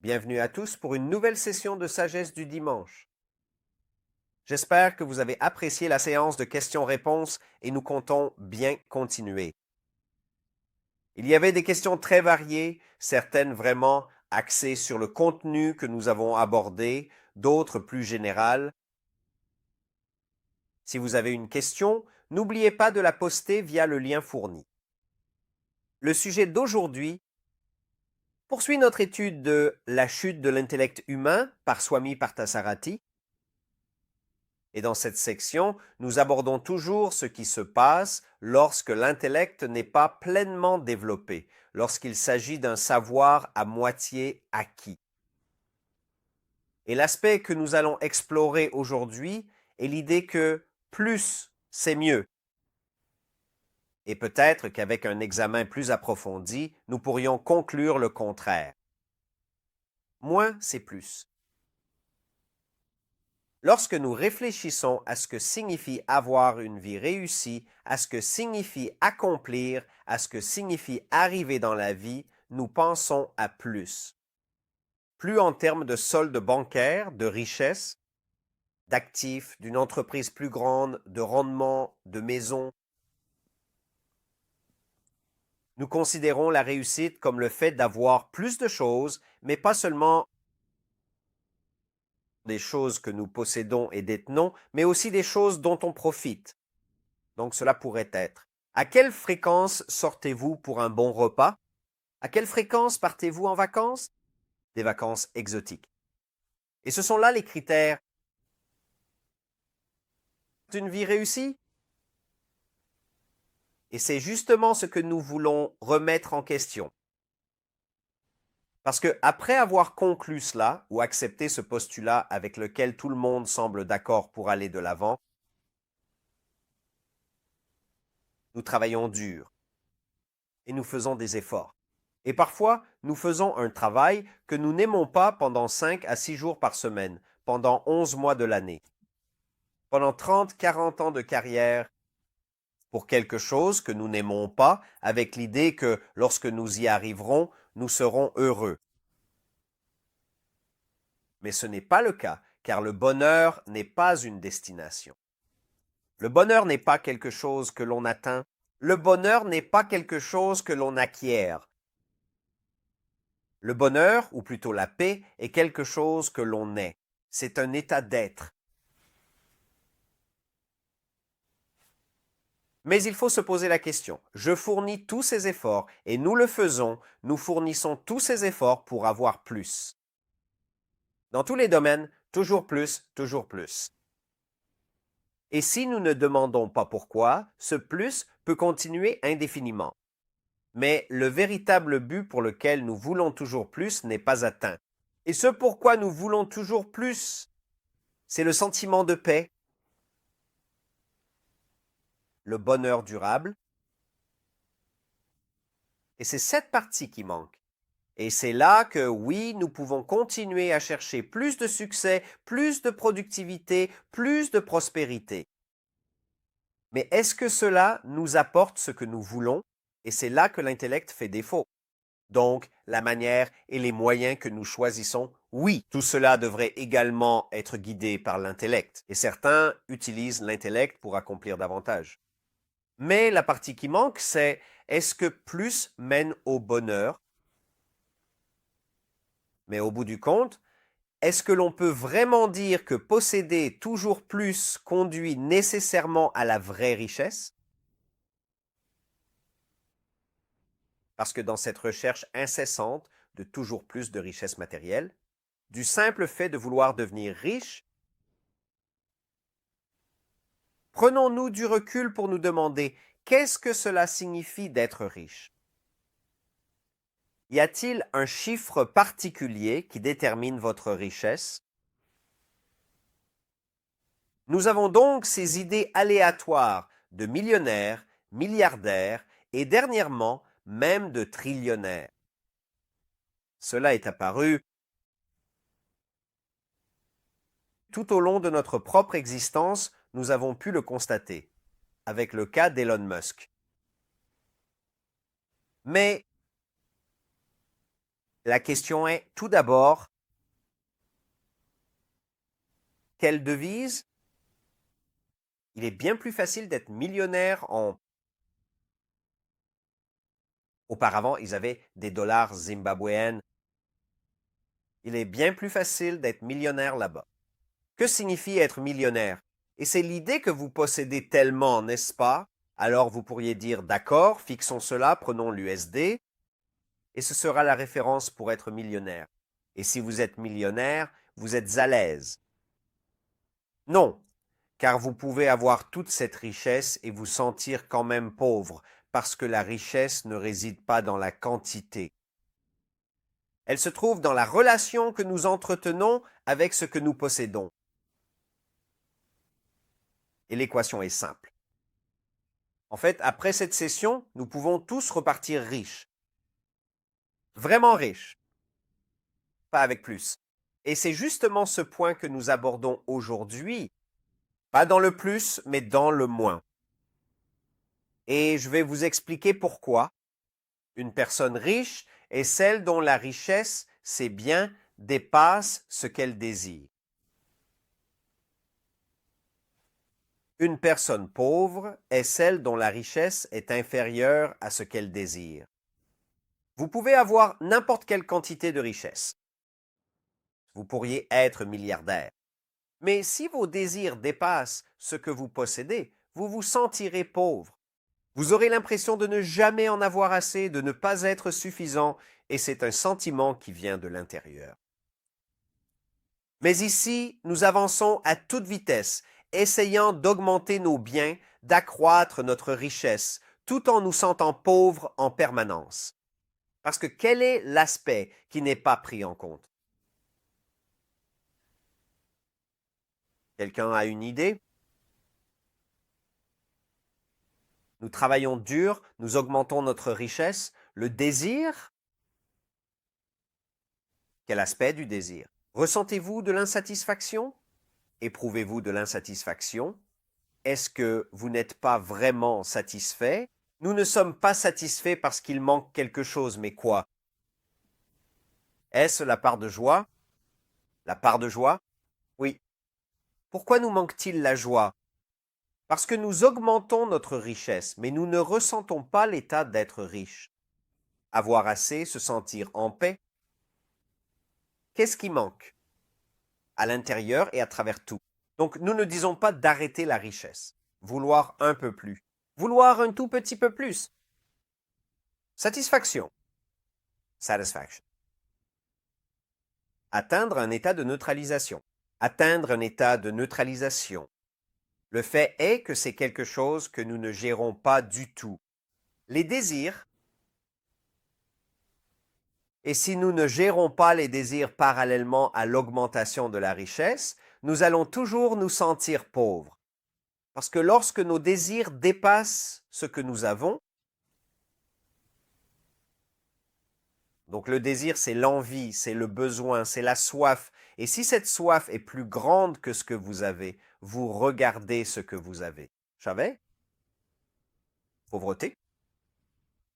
Bienvenue à tous pour une nouvelle session de sagesse du dimanche. J'espère que vous avez apprécié la séance de questions-réponses et nous comptons bien continuer. Il y avait des questions très variées, certaines vraiment axées sur le contenu que nous avons abordé, d'autres plus générales. Si vous avez une question, n'oubliez pas de la poster via le lien fourni. Le sujet d'aujourd'hui poursuit notre étude de La chute de l'intellect humain par Swami Parthasarathi. Et dans cette section, nous abordons toujours ce qui se passe lorsque l'intellect n'est pas pleinement développé, lorsqu'il s'agit d'un savoir à moitié acquis. Et l'aspect que nous allons explorer aujourd'hui est l'idée que plus, c'est mieux. Et peut-être qu'avec un examen plus approfondi, nous pourrions conclure le contraire. Moins, c'est plus. Lorsque nous réfléchissons à ce que signifie avoir une vie réussie, à ce que signifie accomplir, à ce que signifie arriver dans la vie, nous pensons à plus. Plus en termes de solde bancaire, de richesse, d'actifs, d'une entreprise plus grande, de rendement, de maison. Nous considérons la réussite comme le fait d'avoir plus de choses, mais pas seulement des choses que nous possédons et détenons, mais aussi des choses dont on profite. Donc cela pourrait être: à quelle fréquence sortez-vous pour un bon repas? À quelle fréquence partez-vous en vacances? Des vacances exotiques. Et ce sont là les critères d'une vie réussie. Et c'est justement ce que nous voulons remettre en question. Parce que après avoir conclu cela, ou accepté ce postulat avec lequel tout le monde semble d'accord pour aller de l'avant, nous travaillons dur et nous faisons des efforts. Et parfois, nous faisons un travail que nous n'aimons pas pendant 5 à 6 jours par semaine, pendant 11 mois de l'année, pendant 30, 40 ans de carrière, pour quelque chose que nous n'aimons pas, avec l'idée que lorsque nous y arriverons, nous serons heureux. Mais ce n'est pas le cas, car le bonheur n'est pas une destination. Le bonheur n'est pas quelque chose que l'on atteint. Le bonheur n'est pas quelque chose que l'on acquiert. Le bonheur, ou plutôt la paix, est quelque chose que l'on est. C'est un état d'être. Mais il faut se poser la question: je fournis tous ces efforts, et nous le faisons, nous fournissons tous ces efforts pour avoir plus. Dans tous les domaines, toujours plus, toujours plus. Et si nous ne demandons pas pourquoi, ce plus peut continuer indéfiniment. Mais le véritable but pour lequel nous voulons toujours plus n'est pas atteint. Et ce pourquoi nous voulons toujours plus, c'est le sentiment de paix, le bonheur durable. Et c'est cette partie qui manque. Et c'est là que, oui, nous pouvons continuer à chercher plus de succès, plus de productivité, plus de prospérité. Mais est-ce que cela nous apporte ce que nous voulons? Et c'est là que l'intellect fait défaut. Donc, la manière et les moyens que nous choisissons, oui, tout cela devrait également être guidé par l'intellect. Et certains utilisent l'intellect pour accomplir davantage. Mais la partie qui manque, c'est: est-ce que plus mène au bonheur? Mais au bout du compte, est-ce que l'on peut vraiment dire que posséder toujours plus conduit nécessairement à la vraie richesse? Parce que dans cette recherche incessante de toujours plus de richesse matérielle, du simple fait de vouloir devenir riche, prenons-nous du recul pour nous demander: qu'est-ce que cela signifie d'être riche? Y a-t-il un chiffre particulier qui détermine votre richesse? Nous avons donc ces idées aléatoires de millionnaires, milliardaires et dernièrement même de trillionnaires. Cela est apparu tout au long de notre propre existence, nous avons pu le constater, avec le cas d'Elon Musk. Mais La question est, tout d'abord, quelle devise? Il est bien plus facile d'être millionnaire en... Auparavant, ils avaient des dollars zimbabwéens. Il est bien plus facile d'être millionnaire là-bas. Que signifie être millionnaire? Et c'est l'idée que vous possédez tellement, n'est-ce pas? Alors vous pourriez dire, d'accord, fixons cela, prenons l'USD, et ce sera la référence pour être millionnaire. Et si vous êtes millionnaire, vous êtes à l'aise. Non, car vous pouvez avoir toute cette richesse et vous sentir quand même pauvre, parce que la richesse ne réside pas dans la quantité. Elle se trouve dans la relation que nous entretenons avec ce que nous possédons. Et l'équation est simple. En fait, après cette session, nous pouvons tous repartir riches. Vraiment riches. Pas avec plus. Et c'est justement ce point que nous abordons aujourd'hui. Pas dans le plus, mais dans le moins. Et je vais vous expliquer pourquoi. Une personne riche est celle dont la richesse, ses biens, dépasse ce qu'elle désire. Une personne pauvre est celle dont la richesse est inférieure à ce qu'elle désire. Vous pouvez avoir n'importe quelle quantité de richesse. Vous pourriez être milliardaire. Mais si vos désirs dépassent ce que vous possédez, vous vous sentirez pauvre. Vous aurez l'impression de ne jamais en avoir assez, de ne pas être suffisant, et c'est un sentiment qui vient de l'intérieur. Mais ici, nous avançons à toute vitesse, essayant d'augmenter nos biens, d'accroître notre richesse, tout en nous sentant pauvres en permanence. Parce que quel est l'aspect qui n'est pas pris en compte? Quelqu'un a une idée? Nous travaillons dur, nous augmentons notre richesse. Le désir? Quel aspect du désir? Ressentez-vous de l'insatisfaction? Éprouvez-vous de l'insatisfaction? Est-ce que vous n'êtes pas vraiment satisfait? Nous ne sommes pas satisfaits parce qu'il manque quelque chose, mais quoi? Est-ce la part de joie? La part de joie? Oui. Pourquoi nous manque-t-il la joie? Parce que nous augmentons notre richesse, mais nous ne ressentons pas l'état d'être riche. Avoir assez, se sentir en paix. Qu'est-ce qui manque? À l'intérieur et à travers tout. Donc nous ne disons pas d'arrêter la richesse. Vouloir un peu plus. Vouloir un tout petit peu plus. Satisfaction. Satisfaction. Atteindre un état de neutralisation. Atteindre un état de neutralisation. Le fait est que c'est quelque chose que nous ne gérons pas du tout. Les désirs, et si nous ne gérons pas les désirs parallèlement à l'augmentation de la richesse, nous allons toujours nous sentir pauvres. Parce que lorsque nos désirs dépassent ce que nous avons, donc le désir c'est l'envie, c'est le besoin, c'est la soif, et si cette soif est plus grande que ce que vous avez, vous regardez ce que vous avez. Savez? Pauvreté?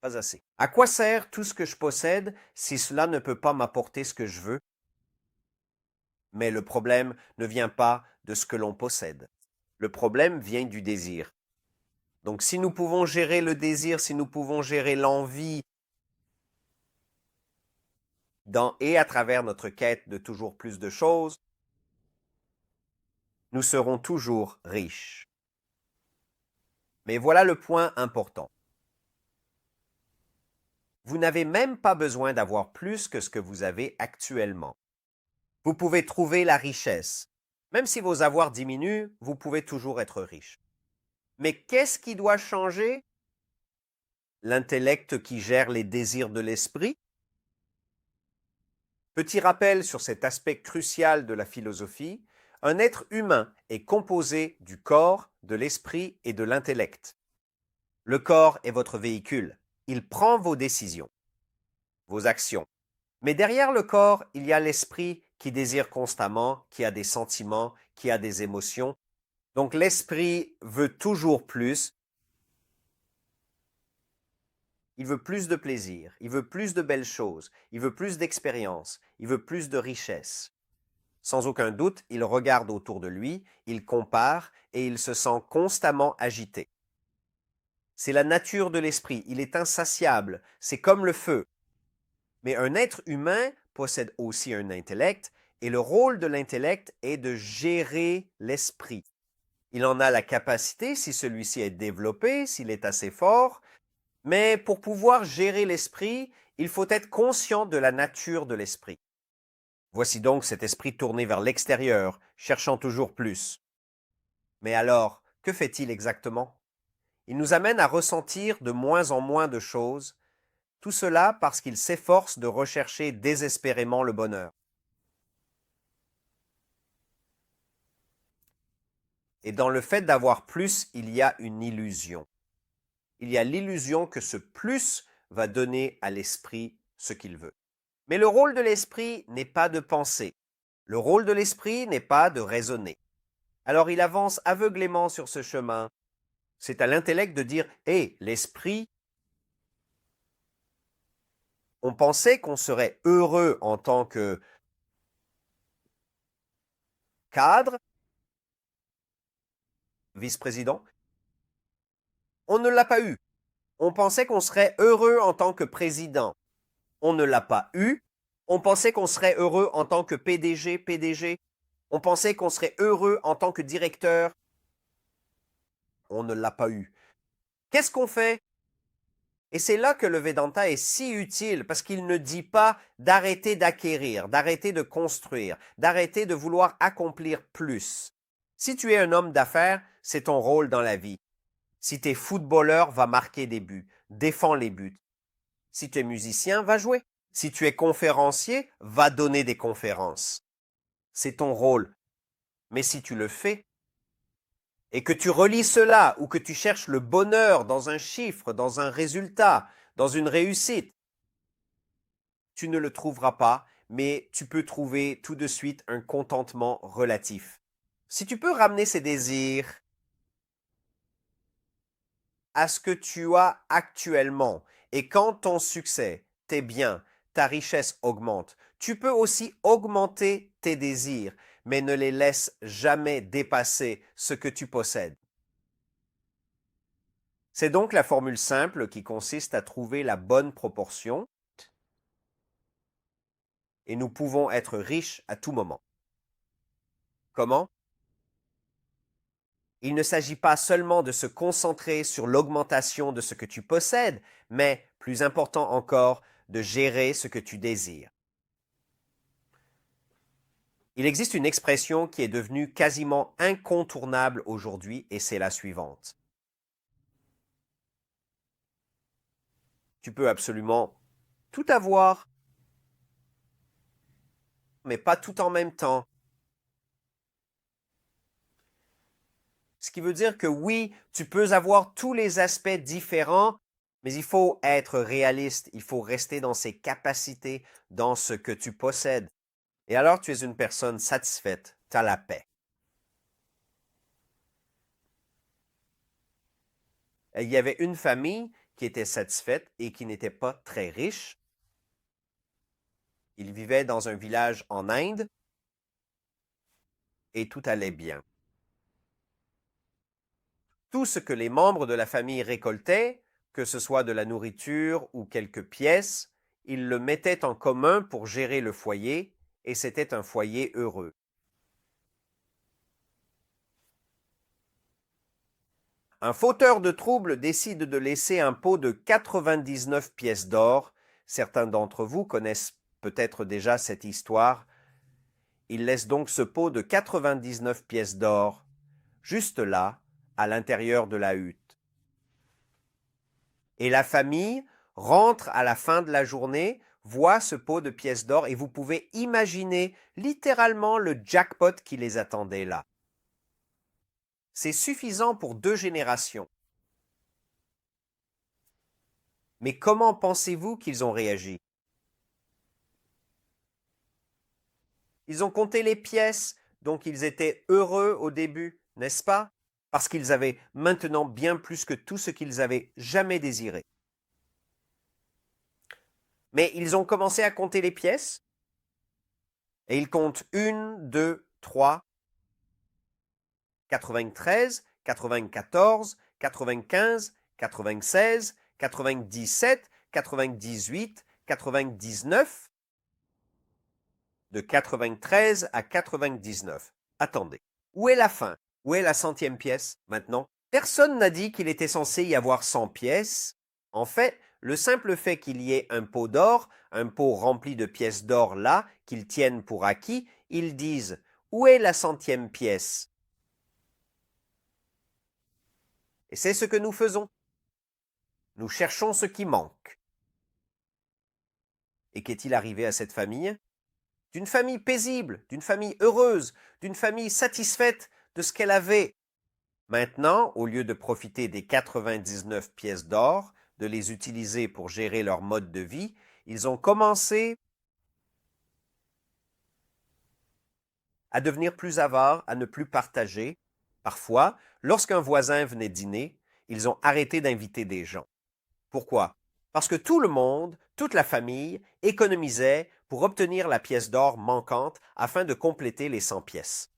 Pas assez. À quoi sert tout ce que je possède si cela ne peut pas m'apporter ce que je veux? Mais le problème ne vient pas de ce que l'on possède. Le problème vient du désir. Donc si nous pouvons gérer le désir, si nous pouvons gérer l'envie dans et à travers notre quête de toujours plus de choses, nous serons toujours riches. Mais voilà le point important. Vous n'avez même pas besoin d'avoir plus que ce que vous avez actuellement. Vous pouvez trouver la richesse. Même si vos avoirs diminuent, vous pouvez toujours être riche. Mais qu'est-ce qui doit changer? L'intellect qui gère les désirs de l'esprit? Petit rappel sur cet aspect crucial de la philosophie, un être humain est composé du corps, de l'esprit et de l'intellect. Le corps est votre véhicule. Il prend vos décisions, vos actions. Mais derrière le corps, il y a l'esprit qui désire constamment, qui a des sentiments, qui a des émotions. Donc l'esprit veut toujours plus. Il veut plus de plaisir, il veut plus de belles choses, il veut plus d'expérience, il veut plus de richesse. Sans aucun doute, il regarde autour de lui, il compare et il se sent constamment agité. C'est la nature de l'esprit, il est insatiable, c'est comme le feu. Mais un être humain possède aussi un intellect et le rôle de l'intellect est de gérer l'esprit. Il en a la capacité si celui-ci est développé, s'il est assez fort, mais pour pouvoir gérer l'esprit, il faut être conscient de la nature de l'esprit. Voici donc cet esprit tourné vers l'extérieur, cherchant toujours plus. Mais alors, que fait-il exactement? Il nous amène à ressentir de moins en moins de choses, tout cela parce qu'il s'efforce de rechercher désespérément le bonheur. Et dans le fait d'avoir plus, il y a une illusion. Il y a l'illusion que ce plus va donner à l'esprit ce qu'il veut. Mais le rôle de l'esprit n'est pas de penser. Le rôle de l'esprit n'est pas de raisonner. Alors il avance aveuglément sur ce chemin. C'est à l'intellect de dire « Hé, l'esprit, on pensait qu'on serait heureux en tant que cadre, vice-président. On ne l'a pas eu. On pensait qu'on serait heureux en tant que président. On ne l'a pas eu. On pensait qu'on serait heureux en tant que PDG. On pensait qu'on serait heureux en tant que directeur. On ne l'a pas eu. Qu'est-ce qu'on fait? Et c'est là que le Vedanta est si utile parce qu'il ne dit pas d'arrêter d'acquérir, d'arrêter de construire, d'arrêter de vouloir accomplir plus. Si tu es un homme d'affaires, c'est ton rôle dans la vie. Si tu es footballeur, va marquer des buts, défends les buts. Si tu es musicien, va jouer. Si tu es conférencier, va donner des conférences. C'est ton rôle. Mais si tu le fais, et que tu relis cela ou que tu cherches le bonheur dans un chiffre, dans un résultat, dans une réussite, tu ne le trouveras pas, mais tu peux trouver tout de suite un contentement relatif. Si tu peux ramener ces désirs à ce que tu as actuellement, et quand ton succès, tes biens, ta richesse augmente, tu peux aussi augmenter tes désirs, mais ne les laisse jamais dépasser ce que tu possèdes. C'est donc la formule simple qui consiste à trouver la bonne proportion et nous pouvons être riches à tout moment. Comment? Il ne s'agit pas seulement de se concentrer sur l'augmentation de ce que tu possèdes, mais, plus important encore, de gérer ce que tu désires. Il existe une expression qui est devenue quasiment incontournable aujourd'hui et c'est la suivante. Tu peux absolument tout avoir, mais pas tout en même temps. Ce qui veut dire que oui, tu peux avoir tous les aspects différents, mais il faut être réaliste, il faut rester dans ses capacités, dans ce que tu possèdes. Et alors tu es une personne satisfaite, tu as la paix. Il y avait une famille qui était satisfaite et qui n'était pas très riche. Ils vivaient dans un village en Inde et tout allait bien. Tout ce que les membres de la famille récoltaient, que ce soit de la nourriture ou quelques pièces, ils le mettaient en commun pour gérer le foyer et c'était un foyer heureux. Un fauteur de troubles décide de laisser un pot de 99 pièces d'or. Certains d'entre vous connaissent peut-être déjà cette histoire. Il laisse donc ce pot de 99 pièces d'or, juste là, à l'intérieur de la hutte. Et la famille rentre à la fin de la journée, voit ce pot de pièces d'or et vous pouvez imaginer littéralement le jackpot qui les attendait là. C'est suffisant pour 2 générations. Mais comment pensez-vous qu'ils ont réagi? Ils ont compté les pièces, donc ils étaient heureux au début, n'est-ce pas? Parce qu'ils avaient maintenant bien plus que tout ce qu'ils avaient jamais désiré. Mais ils ont commencé à compter les pièces et ils comptent 1, 2, 3, 93, 94, 95, 96, 97, 98, 99, de 93 à 99. Attendez, où est la fin? Où est la centième pièce maintenant? Personne n'a dit qu'il était censé y avoir 100 pièces. En fait, le simple fait qu'il y ait un pot d'or, un pot rempli de pièces d'or là, qu'ils tiennent pour acquis, ils disent « Où est la centième pièce ?» Et c'est ce que nous faisons. Nous cherchons ce qui manque. Et qu'est-il arrivé à cette famille? D'une famille paisible, d'une famille heureuse, d'une famille satisfaite de ce qu'elle avait. Maintenant, au lieu de profiter des 99 pièces d'or, de les utiliser pour gérer leur mode de vie, ils ont commencé à devenir plus avares, à ne plus partager. Parfois, lorsqu'un voisin venait dîner, ils ont arrêté d'inviter des gens. Pourquoi? Parce que tout le monde, toute la famille, économisait pour obtenir la pièce d'or manquante afin de compléter les 100 pièces.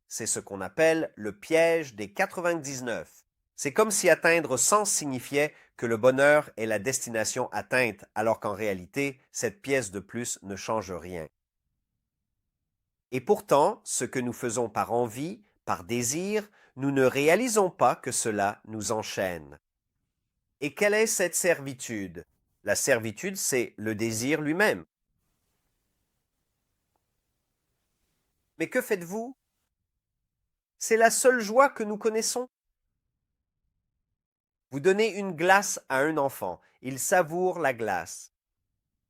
C'est ce qu'on appelle le piège des 99. C'est comme si atteindre 100 signifiait que le bonheur est la destination atteinte, alors qu'en réalité, cette pièce de plus ne change rien. Et pourtant, ce que nous faisons par envie, par désir, nous ne réalisons pas que cela nous enchaîne. Et quelle est cette servitude? La servitude, c'est le désir lui-même. Mais que faites-vous? C'est la seule joie que nous connaissons. Vous donnez une glace à un enfant, il savoure la glace.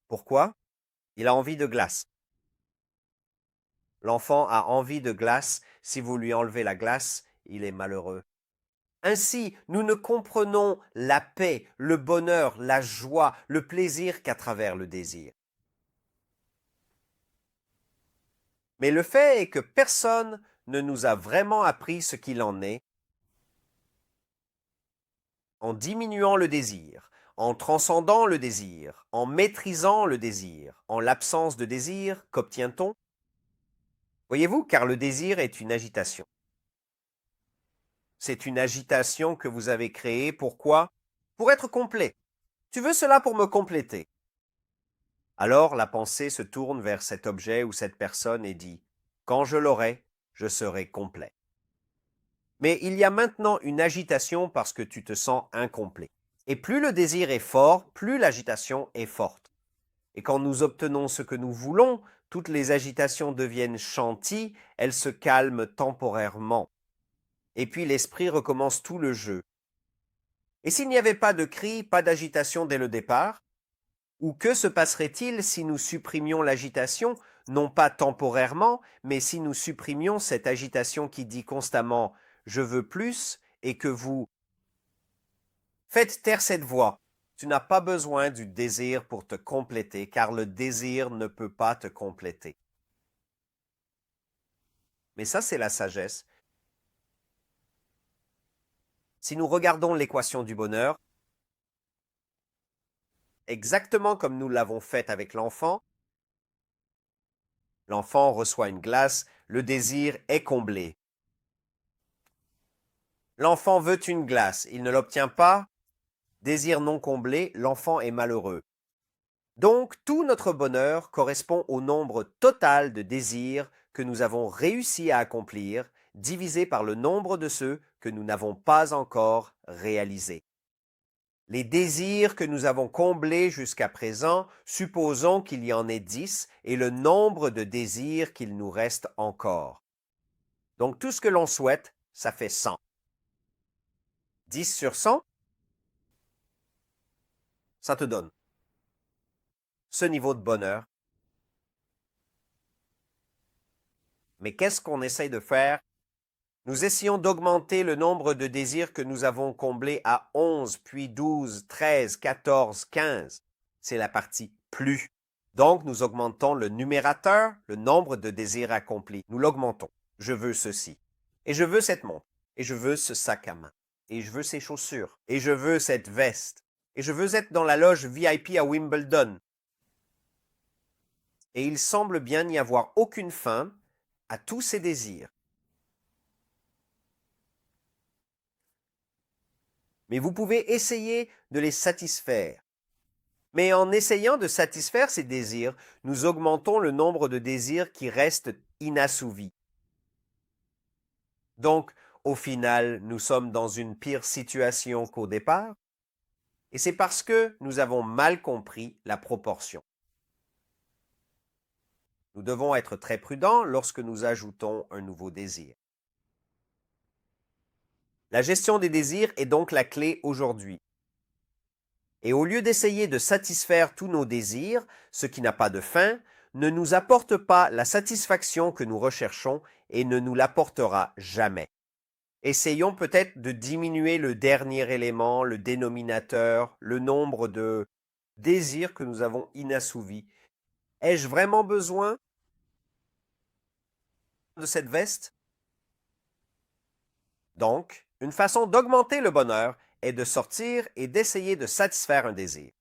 Pourquoi? Il a envie de glace. L'enfant a envie de glace, si vous lui enlevez la glace, il est malheureux. Ainsi, nous ne comprenons la paix, le bonheur, la joie, le plaisir qu'à travers le désir. Mais le fait est que personne ne nous a vraiment appris ce qu'il en est en diminuant le désir, en transcendant le désir, en maîtrisant le désir. En l'absence de désir, qu'obtient-on? Voyez-vous, car le désir est une agitation. C'est une agitation que vous avez créée. Pourquoi? Pour être complet. Tu veux cela pour me compléter. Alors la pensée se tourne vers cet objet ou cette personne et dit « Quand je l'aurai, je serai complet. » Mais il y a maintenant une agitation parce que tu te sens incomplet. Et plus le désir est fort, plus l'agitation est forte. Et quand nous obtenons ce que nous voulons, toutes les agitations deviennent chantilly, elles se calment temporairement. Et puis l'esprit recommence tout le jeu. Et s'il n'y avait pas de cri, pas d'agitation dès le départ, ou que se passerait-il si nous supprimions l'agitation, non pas temporairement, mais si nous supprimions cette agitation qui dit constamment « je veux plus » et que vous faites taire cette voix. Tu n'as pas besoin du désir pour te compléter, car le désir ne peut pas te compléter. Mais ça, c'est la sagesse. Si nous regardons l'équation du bonheur, exactement comme nous l'avons fait avec l'enfant reçoit une glace, le désir est comblé. L'enfant veut une glace, il ne l'obtient pas, désir non comblé, l'enfant est malheureux. Donc, tout notre bonheur correspond au nombre total de désirs que nous avons réussi à accomplir, divisé par le nombre de ceux que nous n'avons pas encore réalisés. Les désirs que nous avons comblés jusqu'à présent, supposons qu'il y en ait 10 et le nombre de désirs qu'il nous reste encore. Donc, tout ce que l'on souhaite, ça fait 100. 10 sur 100, ça te donne ce niveau de bonheur. Mais qu'est-ce qu'on essaye de faire? Nous essayons d'augmenter le nombre de désirs que nous avons comblés à 11, puis 12, 13, 14, 15. C'est la partie plus. Donc, nous augmentons le numérateur, le nombre de désirs accomplis. Nous l'augmentons. Je veux ceci. Et je veux cette montre. Et je veux ce sac à main. Et je veux ces chaussures. Et je veux cette veste. et je veux être dans la loge VIP à Wimbledon. Et il semble bien n'y avoir aucune fin à tous ces désirs. Mais vous pouvez essayer de les satisfaire. Mais en essayant de satisfaire ces désirs, nous augmentons le nombre de désirs qui restent inassouvis. Donc, au final, nous sommes dans une pire situation qu'au départ, et c'est parce que nous avons mal compris la proportion. Nous devons être très prudents lorsque nous ajoutons un nouveau désir. La gestion des désirs est donc la clé aujourd'hui. Et au lieu d'essayer de satisfaire tous nos désirs, ce qui n'a pas de fin, ne nous apporte pas la satisfaction que nous recherchons et ne nous l'apportera jamais. Essayons peut-être de diminuer le dernier élément, le dénominateur, le nombre de désirs que nous avons inassouvis. Ai-je vraiment besoin de cette veste? Donc, une façon d'augmenter le bonheur est de sortir et d'essayer de satisfaire un désir.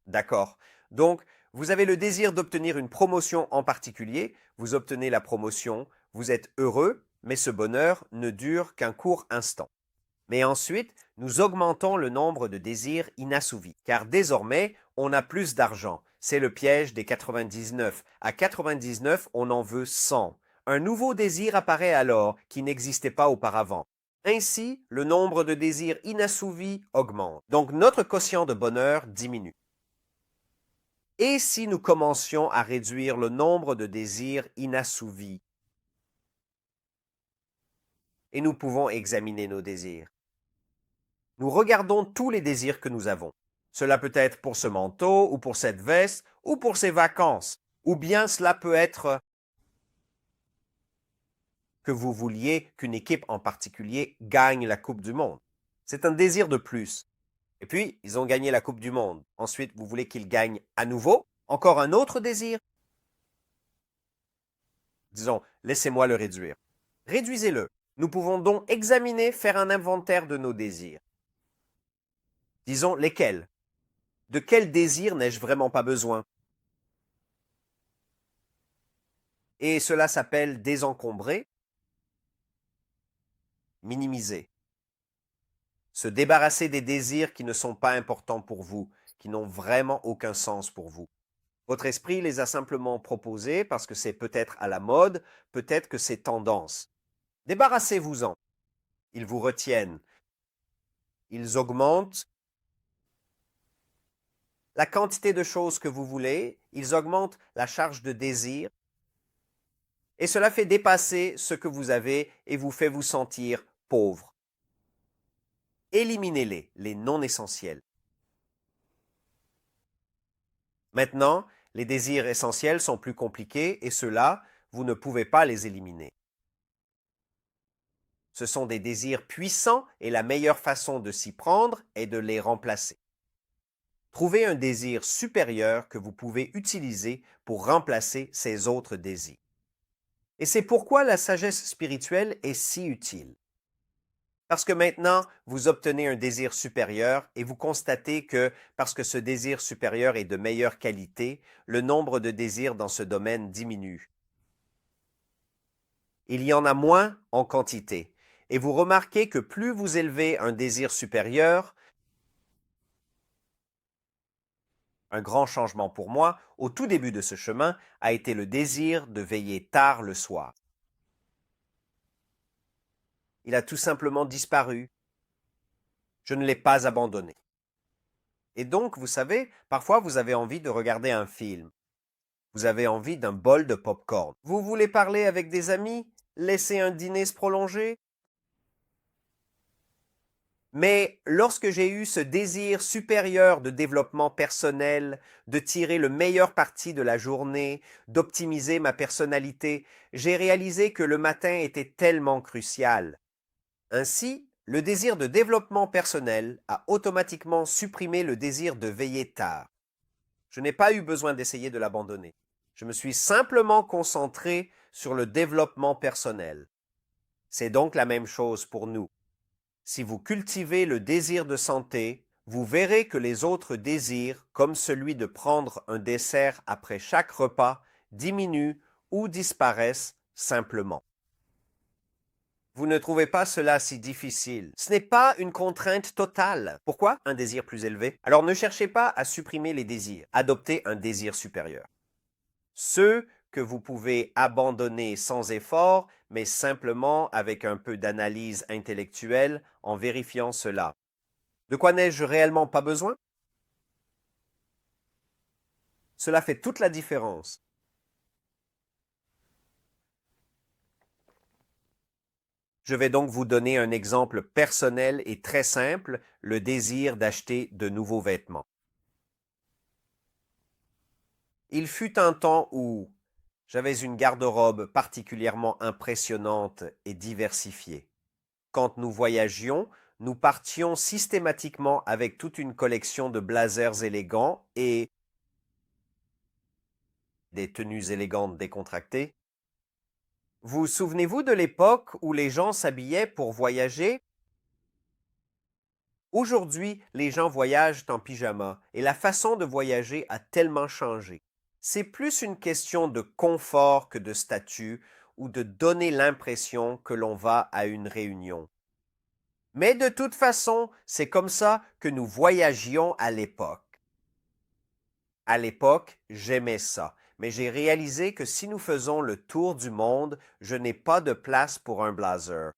D'accord. Donc, vous avez le désir d'obtenir une promotion en particulier, vous obtenez la promotion, vous êtes heureux, mais ce bonheur ne dure qu'un court instant. Mais ensuite, nous augmentons le nombre de désirs inassouvis, car désormais, on a plus d'argent. C'est le piège des 99. À 99, on en veut 100. Un nouveau désir apparaît alors qui n'existait pas auparavant. Ainsi, le nombre de désirs inassouvis augmente. Donc notre quotient de bonheur diminue. Et si nous commencions à réduire le nombre de désirs inassouvis? Et nous pouvons examiner nos désirs. Nous regardons tous les désirs que nous avons. Cela peut être pour ce manteau, ou pour cette veste, ou pour ces vacances. Ou bien cela peut être que vous vouliez qu'une équipe en particulier gagne la Coupe du Monde. C'est un désir de plus. Et puis, ils ont gagné la Coupe du Monde. Ensuite, vous voulez qu'ils gagnent à nouveau. Encore un autre désir. Disons, laissez-moi le réduire. Réduisez-le. Nous pouvons donc examiner, faire un inventaire de nos désirs. Disons, lesquels? De quel désir n'ai-je vraiment pas besoin? Et cela s'appelle désencombrer, minimiser. Se débarrasser des désirs qui ne sont pas importants pour vous, qui n'ont vraiment aucun sens pour vous. Votre esprit les a simplement proposés parce que c'est peut-être à la mode, peut-être que c'est tendance. Débarrassez-vous-en. Ils vous retiennent. Ils augmentent la quantité de choses que vous voulez, ils augmentent la charge de désir, et cela fait dépasser ce que vous avez et vous fait vous sentir pauvre. Éliminez-les, les non essentiels. Maintenant, les désirs essentiels sont plus compliqués et ceux-là, vous ne pouvez pas les éliminer. Ce sont des désirs puissants et la meilleure façon de s'y prendre est de les remplacer. Trouvez un désir supérieur que vous pouvez utiliser pour remplacer ces autres désirs. Et c'est pourquoi la sagesse spirituelle est si utile. Parce que maintenant, vous obtenez un désir supérieur et vous constatez que, parce que ce désir supérieur est de meilleure qualité, le nombre de désirs dans ce domaine diminue. Il y en a moins en quantité. Et vous remarquez que plus vous élevez un désir supérieur, un grand changement pour moi, au tout début de ce chemin, a été le désir de veiller tard le soir. Il a tout simplement disparu. Je ne l'ai pas abandonné. Et donc, vous savez, parfois vous avez envie de regarder un film. Vous avez envie d'un bol de pop-corn. Vous voulez parler avec des amis? Laisser un dîner se prolonger? Mais lorsque j'ai eu ce désir supérieur de développement personnel, de tirer le meilleur parti de la journée, d'optimiser ma personnalité, j'ai réalisé que le matin était tellement crucial. Ainsi, le désir de développement personnel a automatiquement supprimé le désir de veiller tard. Je n'ai pas eu besoin d'essayer de l'abandonner. Je me suis simplement concentré sur le développement personnel. C'est donc la même chose pour nous. Si vous cultivez le désir de santé, vous verrez que les autres désirs, comme celui de prendre un dessert après chaque repas, diminuent ou disparaissent simplement. Vous ne trouvez pas cela si difficile? Ce n'est pas une contrainte totale. Pourquoi un désir plus élevé? Alors ne cherchez pas à supprimer les désirs. Adoptez un désir supérieur. Ceux que vous pouvez abandonner sans effort, mais simplement avec un peu d'analyse intellectuelle en vérifiant cela. De quoi n'ai-je réellement pas besoin? Cela fait toute la différence. Je vais donc vous donner un exemple personnel et très simple, le désir d'acheter de nouveaux vêtements. Il fut un temps où j'avais une garde-robe particulièrement impressionnante et diversifiée. Quand nous voyagions, nous partions systématiquement avec toute une collection de blazers élégants et des tenues élégantes décontractées. Vous souvenez-vous de l'époque où les gens s'habillaient pour voyager? Aujourd'hui, les gens voyagent en pyjama et la façon de voyager a tellement changé. C'est plus une question de confort que de statut ou de donner l'impression que l'on va à une réunion. Mais de toute façon, c'est comme ça que nous voyagions à l'époque. À l'époque, j'aimais ça, mais j'ai réalisé que si nous faisons le tour du monde, je n'ai pas de place pour un blazer.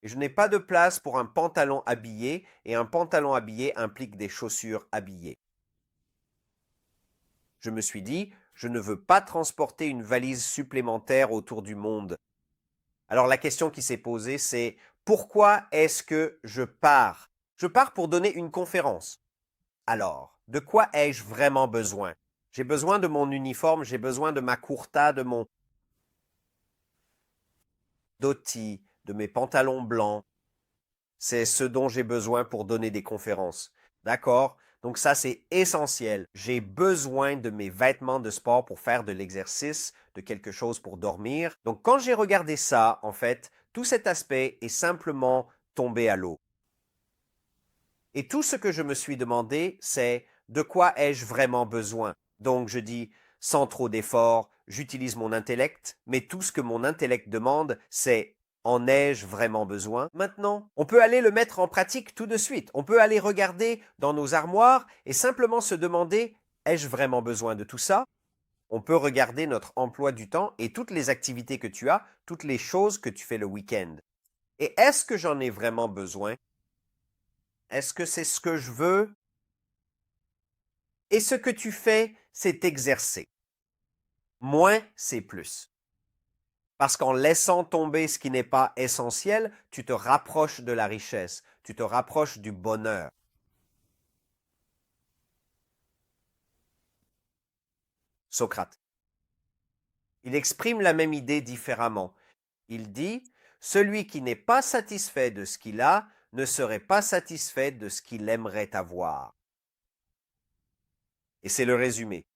Et je n'ai pas de place pour un pantalon habillé, et un pantalon habillé implique des chaussures habillées. Je me suis dit, je ne veux pas transporter une valise supplémentaire autour du monde. Alors la question qui s'est posée, c'est pourquoi est-ce que je pars? Je pars pour donner une conférence. Alors, de quoi ai-je vraiment besoin? J'ai besoin de mon uniforme, j'ai besoin de ma kurta, de mon dhoti, de mes pantalons blancs. C'est ce dont j'ai besoin pour donner des conférences. D'accord? Donc ça, c'est essentiel. J'ai besoin de mes vêtements de sport pour faire de l'exercice, de quelque chose pour dormir. Donc quand j'ai regardé ça, en fait, tout cet aspect est simplement tombé à l'eau. Et tout ce que je me suis demandé, c'est de quoi ai-je vraiment besoin? Donc je dis, sans trop d'efforts, j'utilise mon intellect, mais tout ce que mon intellect demande, c'est en ai-je vraiment besoin? Maintenant, on peut aller le mettre en pratique tout de suite. On peut aller regarder dans nos armoires et simplement se demander, ai-je vraiment besoin de tout ça? On peut regarder notre emploi du temps et toutes les activités que tu as, toutes les choses que tu fais le week-end. Et est-ce que j'en ai vraiment besoin? Est-ce que c'est ce que je veux? Et ce que tu fais, c'est t'exercer. Moins, c'est plus. Parce qu'en laissant tomber ce qui n'est pas essentiel, tu te rapproches de la richesse, tu te rapproches du bonheur. Socrate. Il exprime la même idée différemment. Il dit, celui qui n'est pas satisfait de ce qu'il a ne serait pas satisfait de ce qu'il aimerait avoir. Et c'est le résumé.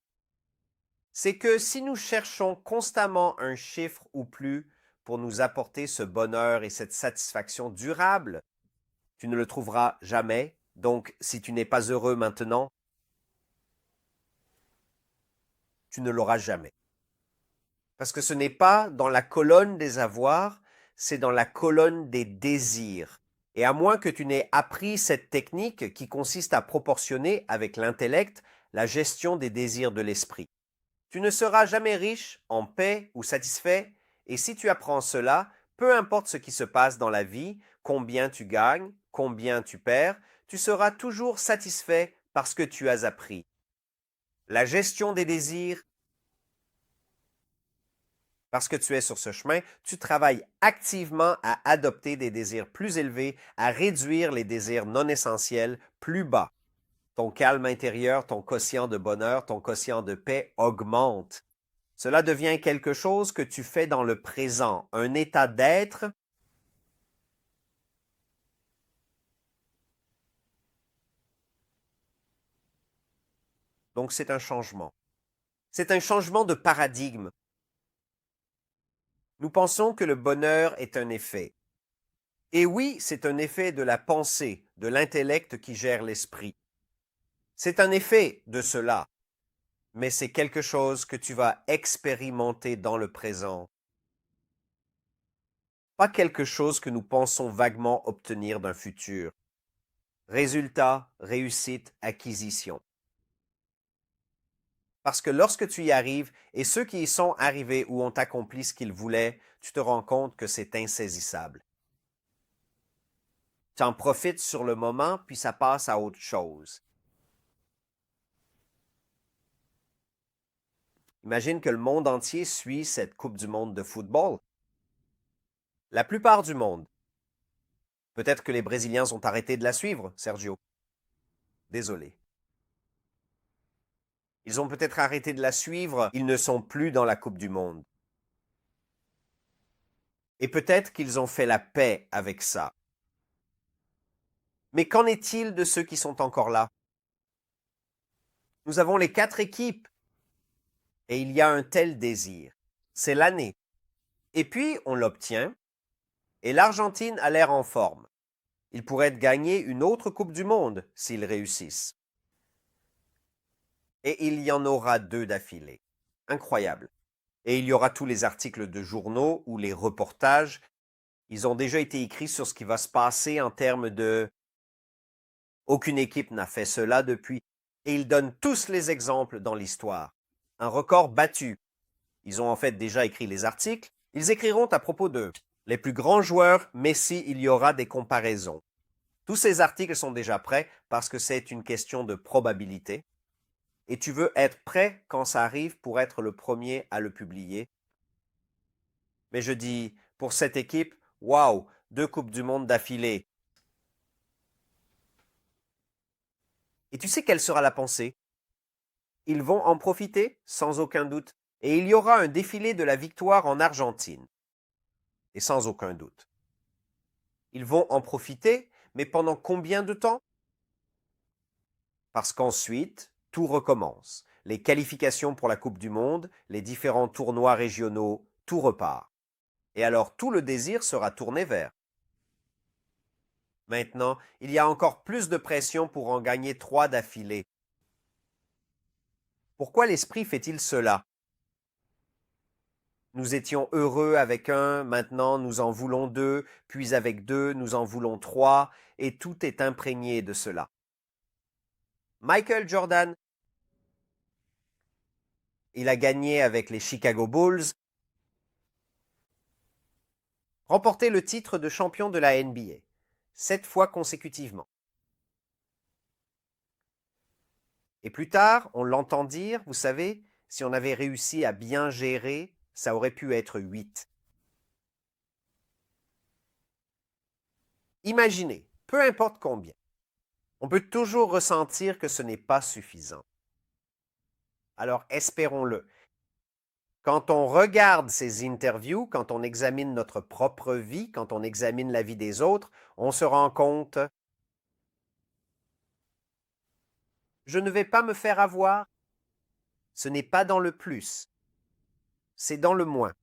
C'est que si nous cherchons constamment un chiffre ou plus pour nous apporter ce bonheur et cette satisfaction durable, tu ne le trouveras jamais. Donc, si tu n'es pas heureux maintenant, tu ne l'auras jamais. Parce que ce n'est pas dans la colonne des avoirs, c'est dans la colonne des désirs. Et à moins que tu n'aies appris cette technique qui consiste à proportionner avec l'intellect la gestion des désirs de l'esprit. Tu ne seras jamais riche, en paix ou satisfait, et si tu apprends cela, peu importe ce qui se passe dans la vie, combien tu gagnes, combien tu perds, tu seras toujours satisfait parce que tu as appris. La gestion des désirs, parce que tu es sur ce chemin, tu travailles activement à adopter des désirs plus élevés, à réduire les désirs non essentiels plus bas. Ton calme intérieur, ton quotient de bonheur, ton quotient de paix augmente. Cela devient quelque chose que tu fais dans le présent, un état d'être. Donc c'est un changement. C'est un changement de paradigme. Nous pensons que le bonheur est un effet. Et oui, c'est un effet de la pensée, de l'intellect qui gère l'esprit. C'est un effet de cela, mais c'est quelque chose que tu vas expérimenter dans le présent. Pas quelque chose que nous pensons vaguement obtenir d'un futur. Résultat, réussite, acquisition. Parce que lorsque tu y arrives, et ceux qui y sont arrivés ou ont accompli ce qu'ils voulaient, tu te rends compte que c'est insaisissable. Tu en profites sur le moment, puis ça passe à autre chose. Imagine que le monde entier suit cette Coupe du monde de football. La plupart du monde. Peut-être que les Brésiliens ont arrêté de la suivre, Sergio. Désolé. Ils ont peut-être arrêté de la suivre, ils ne sont plus dans la Coupe du monde. Et peut-être qu'ils ont fait la paix avec ça. Mais qu'en est-il de ceux qui sont encore là? Nous avons les 4 équipes. Et il y a un tel désir. C'est l'année. Et puis, on l'obtient. Et l'Argentine a l'air en forme. Ils pourraient gagner une autre Coupe du Monde s'ils réussissent. Et il y en aura 2 d'affilée. Incroyable. Et il y aura tous les articles de journaux ou les reportages. Ils ont déjà été écrits sur ce qui va se passer en termes de aucune équipe n'a fait cela depuis. Et ils donnent tous les exemples dans l'histoire. Un record battu. Ils ont en fait déjà écrit les articles. Ils écriront à propos d'eux. Les plus grands joueurs, Messi, il y aura des comparaisons. Tous ces articles sont déjà prêts parce que c'est une question de probabilité. Et tu veux être prêt quand ça arrive pour être le premier à le publier. Mais je dis, pour cette équipe, waouh, 2 Coupes du Monde d'affilée. Et tu sais quelle sera la pensée? Ils vont en profiter, sans aucun doute, et il y aura un défilé de la victoire en Argentine. Et sans aucun doute. Ils vont en profiter, mais pendant combien de temps? Parce qu'ensuite, tout recommence. Les qualifications pour la Coupe du Monde, les différents tournois régionaux, tout repart. Et alors tout le désir sera tourné vers. Maintenant, il y a encore plus de pression pour en gagner 3 d'affilée. Pourquoi l'esprit fait-il cela? Nous étions heureux avec un, maintenant nous en voulons 2, puis avec 2, nous en voulons 3, et tout est imprégné de cela. Michael Jordan, il a gagné avec les Chicago Bulls, remporté le titre de champion de la NBA, 7 fois consécutivement. Et plus tard, on l'entend dire, vous savez, si on avait réussi à bien gérer, ça aurait pu être 8. Imaginez, peu importe combien, on peut toujours ressentir que ce n'est pas suffisant. Alors espérons-le. Quand on regarde ces interviews, quand on examine notre propre vie, quand on examine la vie des autres, on se rend compte, je ne vais pas me faire avoir. Ce n'est pas dans le plus, c'est dans le moins.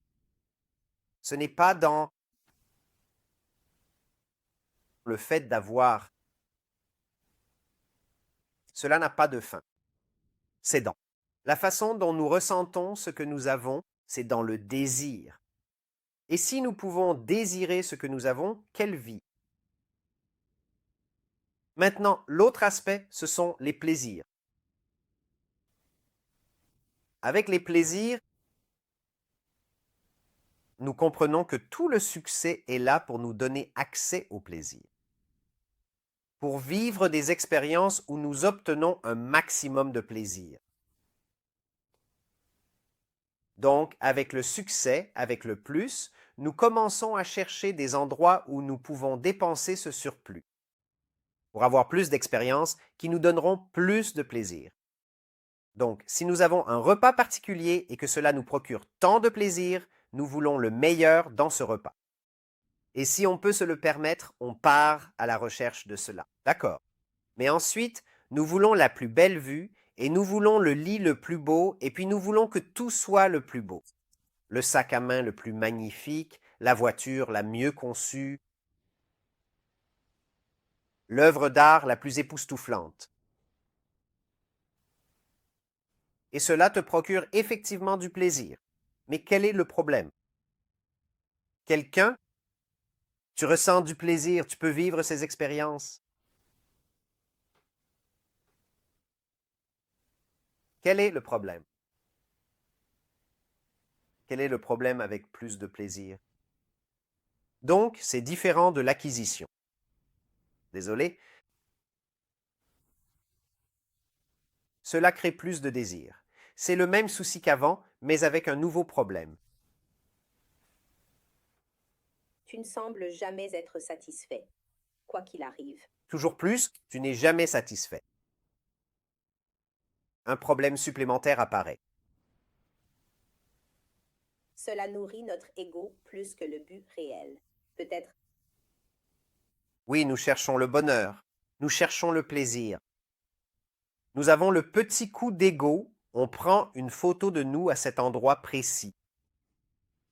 Ce n'est pas dans le fait d'avoir. Cela n'a pas de fin. C'est dans. La façon dont nous ressentons ce que nous avons, c'est dans le désir. Et si nous pouvons désirer ce que nous avons, quelle vie? Maintenant, l'autre aspect, ce sont les plaisirs. Avec les plaisirs, nous comprenons que tout le succès est là pour nous donner accès au plaisir. Pour vivre des expériences où nous obtenons un maximum de plaisir. Donc, avec le succès, avec le plus, nous commençons à chercher des endroits où nous pouvons dépenser ce surplus pour avoir plus d'expériences qui nous donneront plus de plaisir. Donc, si nous avons un repas particulier et que cela nous procure tant de plaisir, nous voulons le meilleur dans ce repas. Et si on peut se le permettre, on part à la recherche de cela. D'accord. Mais ensuite, nous voulons la plus belle vue et nous voulons le lit le plus beau et puis nous voulons que tout soit le plus beau. Le sac à main le plus magnifique, la voiture la mieux conçue. l'œuvre d'art la plus époustouflante. Et cela te procure effectivement du plaisir. Mais quel est le problème? Quelqu'un, tu ressens du plaisir, tu peux vivre ces expériences. Quel est le problème? Quel est le problème avec plus de plaisir? Donc, c'est différent de l'acquisition. Désolé. Cela crée plus de désir. C'est le même souci qu'avant, mais avec un nouveau problème. Tu ne sembles jamais être satisfait, quoi qu'il arrive. Toujours plus, tu n'es jamais satisfait. Un problème supplémentaire apparaît. Cela nourrit notre ego plus que le but réel. Peut-être. Oui, nous cherchons le bonheur, nous cherchons le plaisir. Nous avons le petit coup d'ego, on prend une photo de nous à cet endroit précis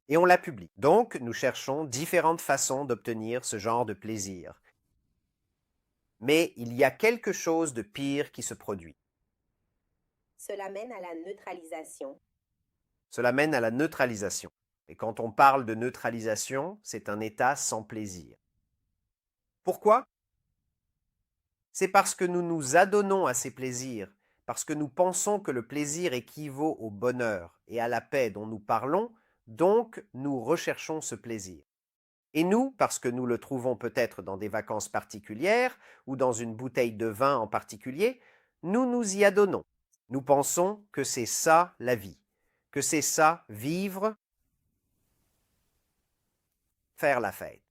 et on la publie. Donc, nous cherchons différentes façons d'obtenir ce genre de plaisir. Mais il y a quelque chose de pire qui se produit. Cela mène à la neutralisation. Cela mène à la neutralisation. Et quand on parle de neutralisation, c'est un état sans plaisir. Pourquoi? C'est parce que nous nous adonnons à ces plaisirs, parce que nous pensons que le plaisir équivaut au bonheur et à la paix dont nous parlons, donc nous recherchons ce plaisir. Et nous, parce que nous le trouvons peut-être dans des vacances particulières ou dans une bouteille de vin en particulier, nous nous y adonnons. Nous pensons que c'est ça la vie, que c'est ça vivre, faire la fête.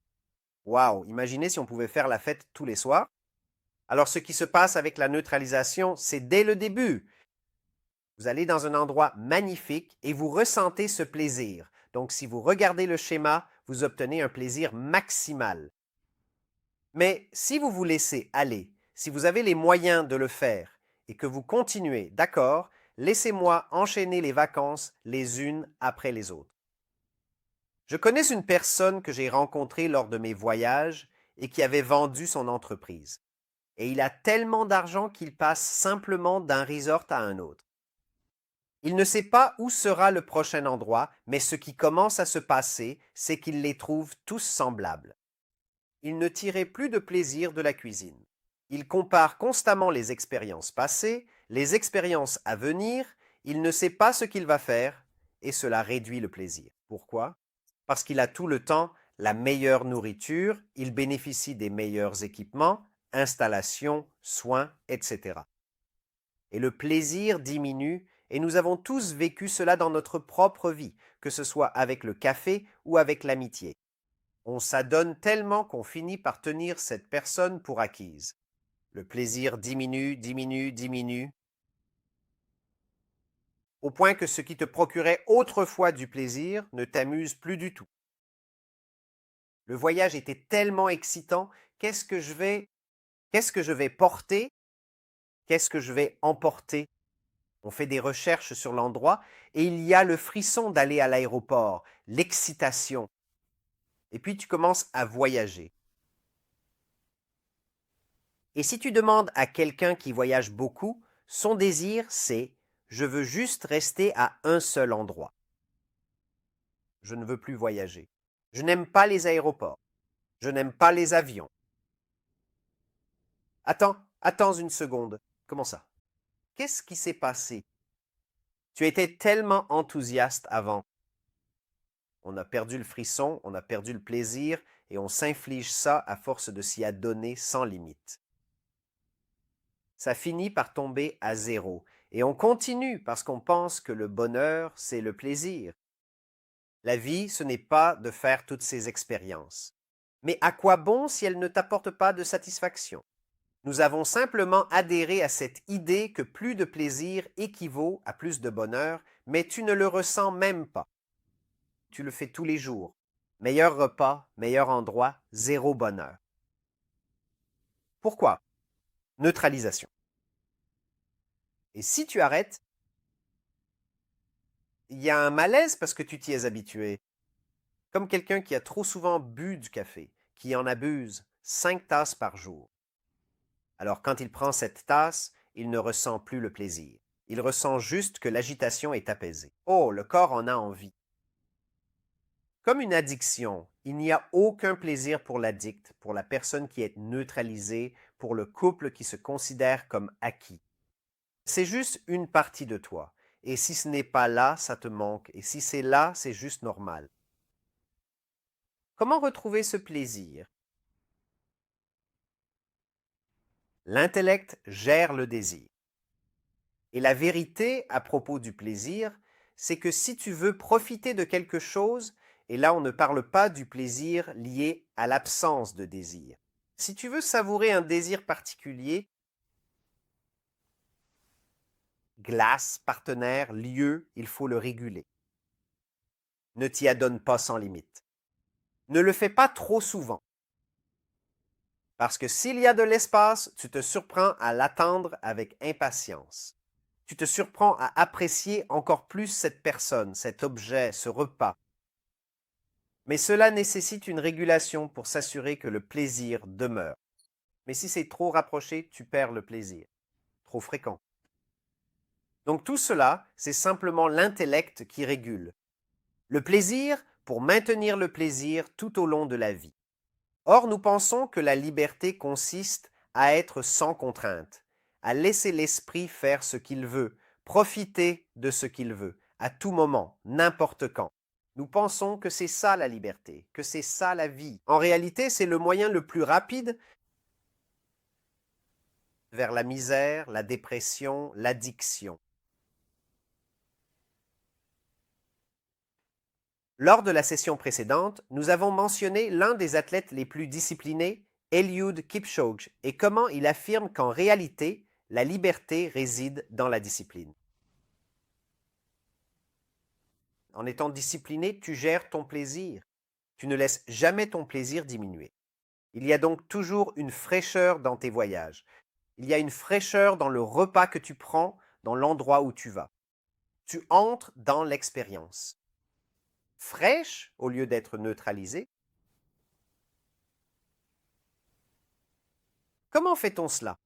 Waouh, imaginez si on pouvait faire la fête tous les soirs. Alors ce qui se passe avec la neutralisation, c'est dès le début. Vous allez dans un endroit magnifique et vous ressentez ce plaisir. Donc si vous regardez le schéma, vous obtenez un plaisir maximal. Mais si vous vous laissez aller, si vous avez les moyens de le faire et que vous continuez, d'accord, laissez-moi enchaîner les vacances les unes après les autres. Je connais une personne que j'ai rencontrée lors de mes voyages et qui avait vendu son entreprise. Et il a tellement d'argent qu'il passe simplement d'un resort à un autre. Il ne sait pas où sera le prochain endroit, mais ce qui commence à se passer, c'est qu'il les trouve tous semblables. Il ne tirait plus de plaisir de la cuisine. Il compare constamment les expériences passées, les expériences à venir, il ne sait pas ce qu'il va faire, et cela réduit le plaisir. Pourquoi? Parce qu'il a tout le temps la meilleure nourriture, il bénéficie des meilleurs équipements, installations, soins, etc. Et le plaisir diminue, et nous avons tous vécu cela dans notre propre vie, que ce soit avec le café ou avec l'amitié. On s'adonne tellement qu'on finit par tenir cette personne pour acquise. Le plaisir diminue, diminue, diminue, au point que ce qui te procurait autrefois du plaisir ne t'amuse plus du tout. Le voyage était tellement excitant, qu'est-ce que je vais porter? Qu'est-ce que je vais emporter? On fait des recherches sur l'endroit et il y a le frisson d'aller à l'aéroport, l'excitation. Et puis tu commences à voyager. Et si tu demandes à quelqu'un qui voyage beaucoup, son désir c'est je veux juste rester à un seul endroit. Je ne veux plus voyager. Je n'aime pas les aéroports. Je n'aime pas les avions. Attends une seconde. Comment ça? Qu'est-ce qui s'est passé? Tu étais tellement enthousiaste avant. On a perdu le frisson, on a perdu le plaisir et on s'inflige ça à force de s'y adonner sans limite. Ça finit par tomber à zéro et on continue parce qu'on pense que le bonheur, c'est le plaisir. La vie, ce n'est pas de faire toutes ces expériences. Mais à quoi bon si elles ne t'apportent pas de satisfaction? Nous avons simplement adhéré à cette idée que plus de plaisir équivaut à plus de bonheur, mais tu ne le ressens même pas. Tu le fais tous les jours. Meilleur repas, meilleur endroit, zéro bonheur. Pourquoi? Neutralisation. Et si tu arrêtes, il y a un malaise parce que tu t'y es habitué. Comme quelqu'un qui a trop souvent bu du café, qui en abuse 5 tasses par jour. Alors quand il prend cette tasse, il ne ressent plus le plaisir. Il ressent juste que l'agitation est apaisée. Oh, le corps en a envie. Comme une addiction, il n'y a aucun plaisir pour l'addict, pour la personne qui est neutralisée, pour le couple qui se considère comme acquis. C'est juste une partie de toi. Et si ce n'est pas là, ça te manque. Et si c'est là, c'est juste normal. Comment retrouver ce plaisir? L'intellect gère le désir. Et la vérité à propos du plaisir, c'est que si tu veux profiter de quelque chose, et là on ne parle pas du plaisir lié à l'absence de désir. Si tu veux savourer un désir particulier, glace, partenaire, lieu, il faut le réguler. Ne t'y adonne pas sans limite. Ne le fais pas trop souvent. Parce que s'il y a de l'espace, tu te surprends à l'attendre avec impatience. Tu te surprends à apprécier encore plus cette personne, cet objet, ce repas. Mais cela nécessite une régulation pour s'assurer que le plaisir demeure. Mais si c'est trop rapproché, tu perds le plaisir. Trop fréquent. Donc tout cela, c'est simplement l'intellect qui régule. Le plaisir pour maintenir le plaisir tout au long de la vie. Or, nous pensons que la liberté consiste à être sans contrainte, à laisser l'esprit faire ce qu'il veut, profiter de ce qu'il veut, à tout moment, n'importe quand. Nous pensons que c'est ça la liberté, que c'est ça la vie. En réalité, c'est le moyen le plus rapide vers la misère, la dépression, l'addiction. Lors de la session précédente, nous avons mentionné l'un des athlètes les plus disciplinés, Eliud Kipchoge, et comment il affirme qu'en réalité, la liberté réside dans la discipline. En étant discipliné, tu gères ton plaisir. Tu ne laisses jamais ton plaisir diminuer. Il y a donc toujours une fraîcheur dans tes voyages. Il y a une fraîcheur dans le repas que tu prends, dans l'endroit où tu vas. Tu entres dans l'expérience. Fraîche au lieu d'être neutralisée. Comment fait-on cela?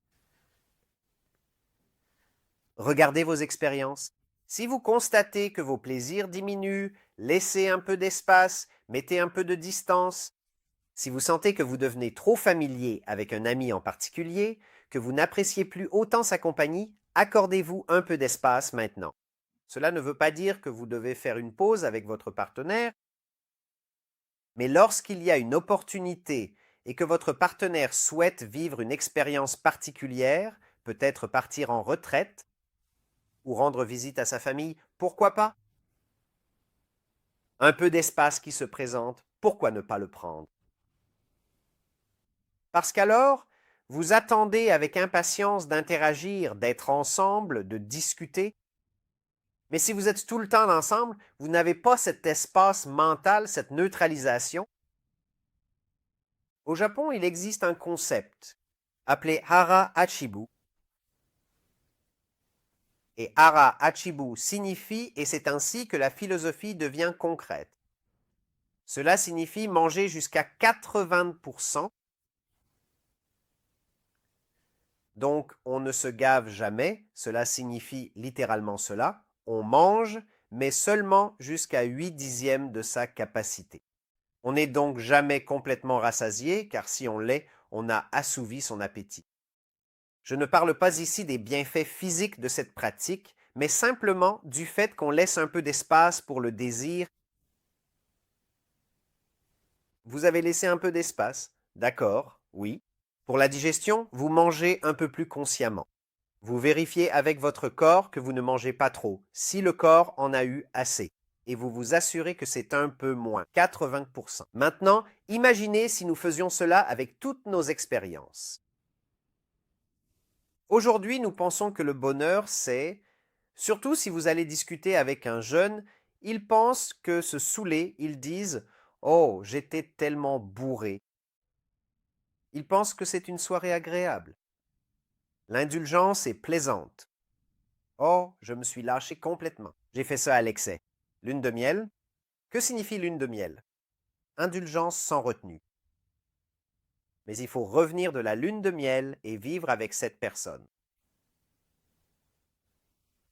Regardez vos expériences. Si vous constatez que vos plaisirs diminuent, laissez un peu d'espace, mettez un peu de distance. Si vous sentez que vous devenez trop familier avec un ami en particulier, que vous n'appréciez plus autant sa compagnie, accordez-vous un peu d'espace maintenant. Cela ne veut pas dire que vous devez faire une pause avec votre partenaire, mais lorsqu'il y a une opportunité et que votre partenaire souhaite vivre une expérience particulière, peut-être partir en retraite, ou rendre visite à sa famille, pourquoi pas? Un peu d'espace qui se présente, pourquoi ne pas le prendre? Parce qu'alors, vous attendez avec impatience d'interagir, d'être ensemble, de discuter. Mais si vous êtes tout le temps ensemble, vous n'avez pas cet espace mental, cette neutralisation. Au Japon, il existe un concept appelé Hara Hachibu. Et Hara Hachibu signifie, et c'est ainsi que la philosophie devient concrète. Cela signifie manger jusqu'à 80%. Donc, on ne se gave jamais, cela signifie littéralement cela. On mange, mais seulement jusqu'à 8 dixièmes de sa capacité. On n'est donc jamais complètement rassasié, car si on l'est, on a assouvi son appétit. Je ne parle pas ici des bienfaits physiques de cette pratique, mais simplement du fait qu'on laisse un peu d'espace pour le désir. Vous avez laissé un peu d'espace, d'accord, oui. Pour la digestion, vous mangez un peu plus consciemment. Vous vérifiez avec votre corps que vous ne mangez pas trop, si le corps en a eu assez, et vous vous assurez que c'est un peu moins, 80%. Maintenant, imaginez si nous faisions cela avec toutes nos expériences. Aujourd'hui, nous pensons que le bonheur, c'est, surtout si vous allez discuter avec un jeune, ils pensent que se saouler, ils disent « Oh, j'étais tellement bourré ». Ils pensent que c'est une soirée agréable. L'indulgence est plaisante. Oh, je me suis lâché complètement. J'ai fait ça à l'excès. Lune de miel. Que signifie lune de miel? Indulgence sans retenue. mais il faut revenir de la lune de miel et vivre avec cette personne.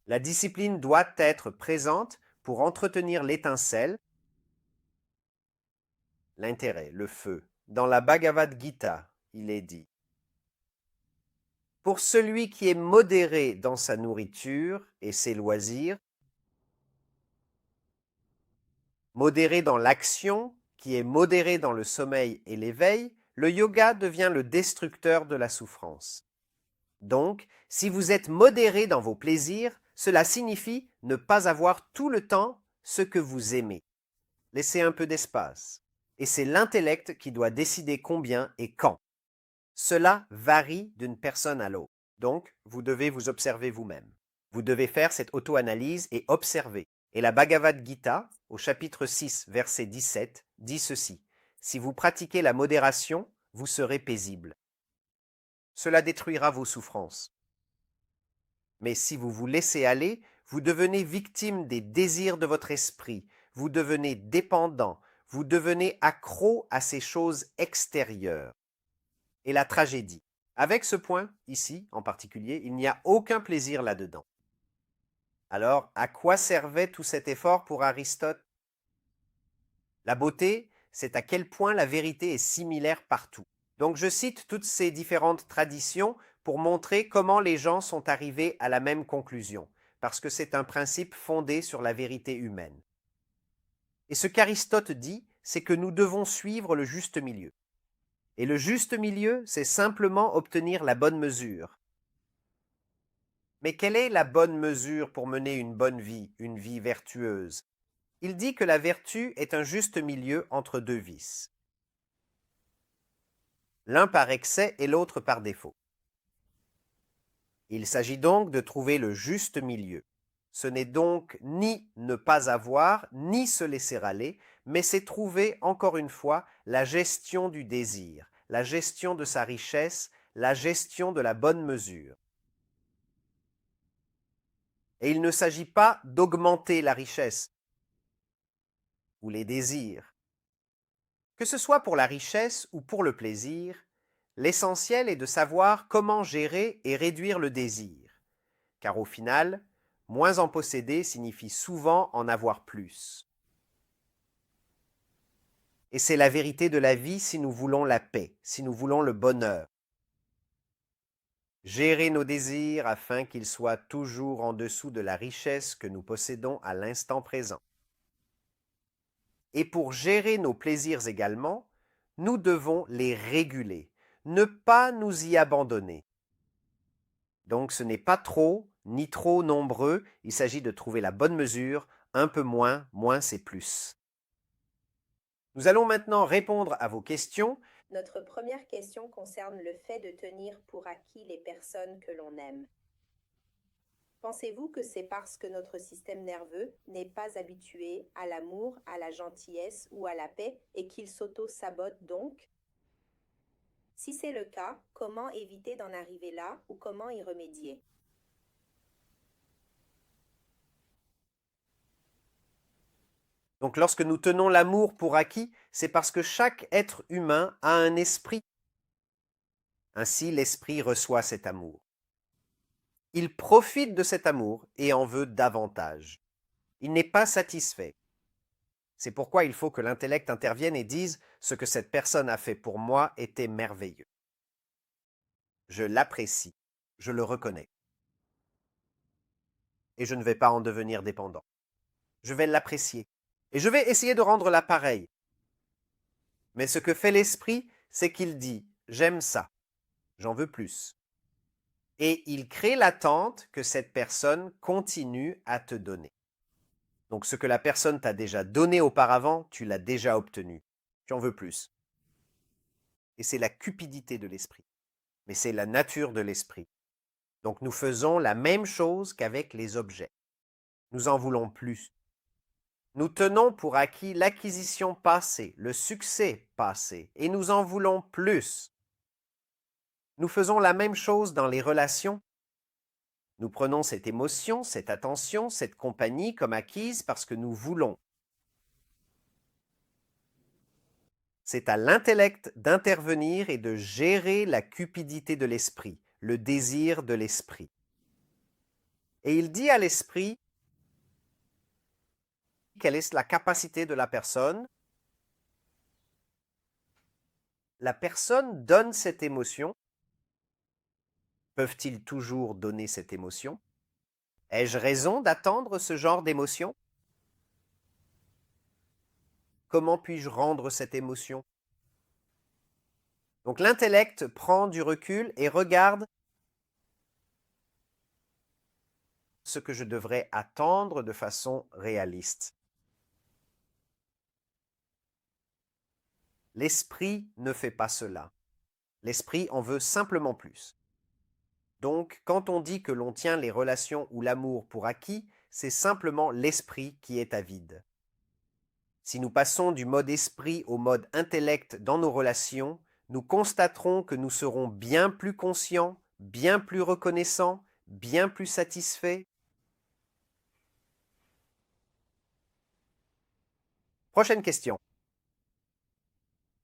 La discipline doit être présente pour entretenir l'étincelle, l'intérêt, le feu. Dans la Bhagavad Gita, il est dit: pour celui qui est modéré dans sa nourriture et ses loisirs, modéré dans l'action, qui est modéré dans le sommeil et l'éveil, le yoga devient le destructeur de la souffrance. Donc, si vous êtes modéré dans vos plaisirs, cela signifie ne pas avoir tout le temps ce que vous aimez. Laissez un peu d'espace. Et c'est l'intellect qui doit décider combien et quand. Cela varie d'une personne à l'autre. Donc, vous devez vous observer vous-même. Vous devez faire cette auto-analyse et observer. Et la Bhagavad Gita, au chapitre 6, verset 17, dit ceci: si vous pratiquez la modération, vous serez paisible. Cela détruira vos souffrances. Mais si vous vous laissez aller, vous devenez victime des désirs de votre esprit, vous devenez dépendant, vous devenez accro à ces choses extérieures. Et la tragédie. Avec ce point, ici en particulier, il n'y a aucun plaisir là-dedans. Alors, à quoi servait tout cet effort pour Aristote? La beauté, c'est à quel point la vérité est similaire partout. Donc je cite toutes ces différentes traditions pour montrer comment les gens sont arrivés à la même conclusion, parce que c'est un principe fondé sur la vérité humaine. Et ce qu'Aristote dit, c'est que nous devons suivre le juste milieu. Et le juste milieu, c'est simplement obtenir la bonne mesure. Mais quelle est la bonne mesure pour mener une bonne vie, une vie vertueuse? Il dit que la vertu est un juste milieu entre deux vices. L'un par excès et l'autre par défaut. Il s'agit donc de trouver le juste milieu. Ce n'est donc ni ne pas avoir, ni se laisser aller, mais c'est trouver, encore une fois, la gestion du désir, la gestion de sa richesse, la gestion de la bonne mesure. Et il ne s'agit pas d'augmenter la richesse ou les désirs. Que ce soit pour la richesse ou pour le plaisir, l'essentiel est de savoir comment gérer et réduire le désir, car au final, moins en posséder signifie souvent en avoir plus. Et c'est la vérité de la vie si nous voulons la paix, si nous voulons le bonheur. Gérer nos désirs afin qu'ils soient toujours en dessous de la richesse que nous possédons à l'instant présent. Et pour gérer nos plaisirs également, nous devons les réguler, ne pas nous y abandonner. Donc ce n'est pas trop, ni trop nombreux, il s'agit de trouver la bonne mesure, un peu moins, moins c'est plus. Nous allons maintenant répondre à vos questions. Notre première question concerne le fait de tenir pour acquis les personnes que l'on aime. Pensez-vous que c'est parce que notre système nerveux n'est pas habitué à l'amour, à la gentillesse ou à la paix et qu'il s'auto-sabote donc? Si c'est le cas, comment éviter d'en arriver là ou comment y remédier? Donc lorsque nous tenons l'amour pour acquis, c'est parce que chaque être humain a un esprit. Ainsi, l'esprit reçoit cet amour. Il profite de cet amour et en veut davantage. Il n'est pas satisfait. C'est pourquoi il faut que l'intellect intervienne et dise « ce que cette personne a fait pour moi était merveilleux. Je l'apprécie, je le reconnais. Et je ne vais pas en devenir dépendant. Je vais l'apprécier. Et je vais essayer de rendre l'appareil. Mais ce que fait l'esprit, c'est qu'il dit « j'aime ça, j'en veux plus ». Et il crée l'attente que cette personne continue à te donner. Donc ce que la personne t'a déjà donné auparavant, tu l'as déjà obtenu. Tu en veux plus. Et c'est la cupidité de l'esprit. Mais c'est la nature de l'esprit. Donc nous faisons la même chose qu'avec les objets. Nous en voulons plus. Nous tenons pour acquis l'acquisition passée, le succès passé, et nous en voulons plus. Nous faisons la même chose dans les relations. Nous prenons cette émotion, cette attention, cette compagnie comme acquise parce que nous voulons. C'est à l'intellect d'intervenir et de gérer la cupidité de l'esprit, le désir de l'esprit. Et il dit à l'esprit quelle est la capacité de la personne. La personne donne cette émotion. Peuvent-ils toujours donner cette émotion? Ai-je raison d'attendre ce genre d'émotion? Comment puis-je rendre cette émotion? Donc l'intellect prend du recul et regarde ce que je devrais attendre de façon réaliste. L'esprit ne fait pas cela. L'esprit en veut simplement plus. Donc, quand on dit que l'on tient les relations ou l'amour pour acquis, c'est simplement l'esprit qui est avide. Si nous passons du mode esprit au mode intellect dans nos relations, nous constaterons que nous serons bien plus conscients, bien plus reconnaissants, bien plus satisfaits. Prochaine question.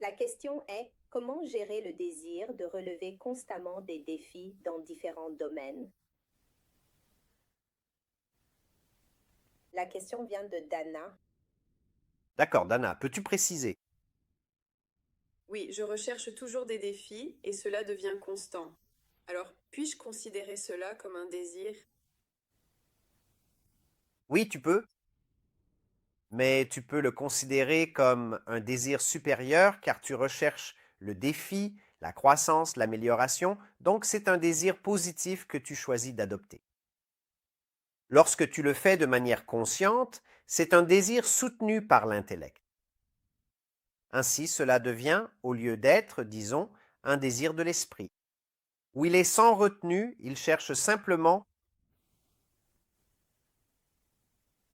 La question est, comment gérer le désir de relever constamment des défis dans différents domaines? La question vient de Dana. D'accord, Dana, peux-tu préciser? Oui, je recherche toujours des défis et cela devient constant. Alors, puis-je considérer cela comme un désir? Oui, tu peux, mais tu peux le considérer comme un désir supérieur car tu recherches le défi, la croissance, l'amélioration, donc c'est un désir positif que tu choisis d'adopter. Lorsque tu le fais de manière consciente, c'est un désir soutenu par l'intellect. Ainsi, cela devient, au lieu d'être, disons, un désir de l'esprit. Où il est sans retenue, il cherche simplement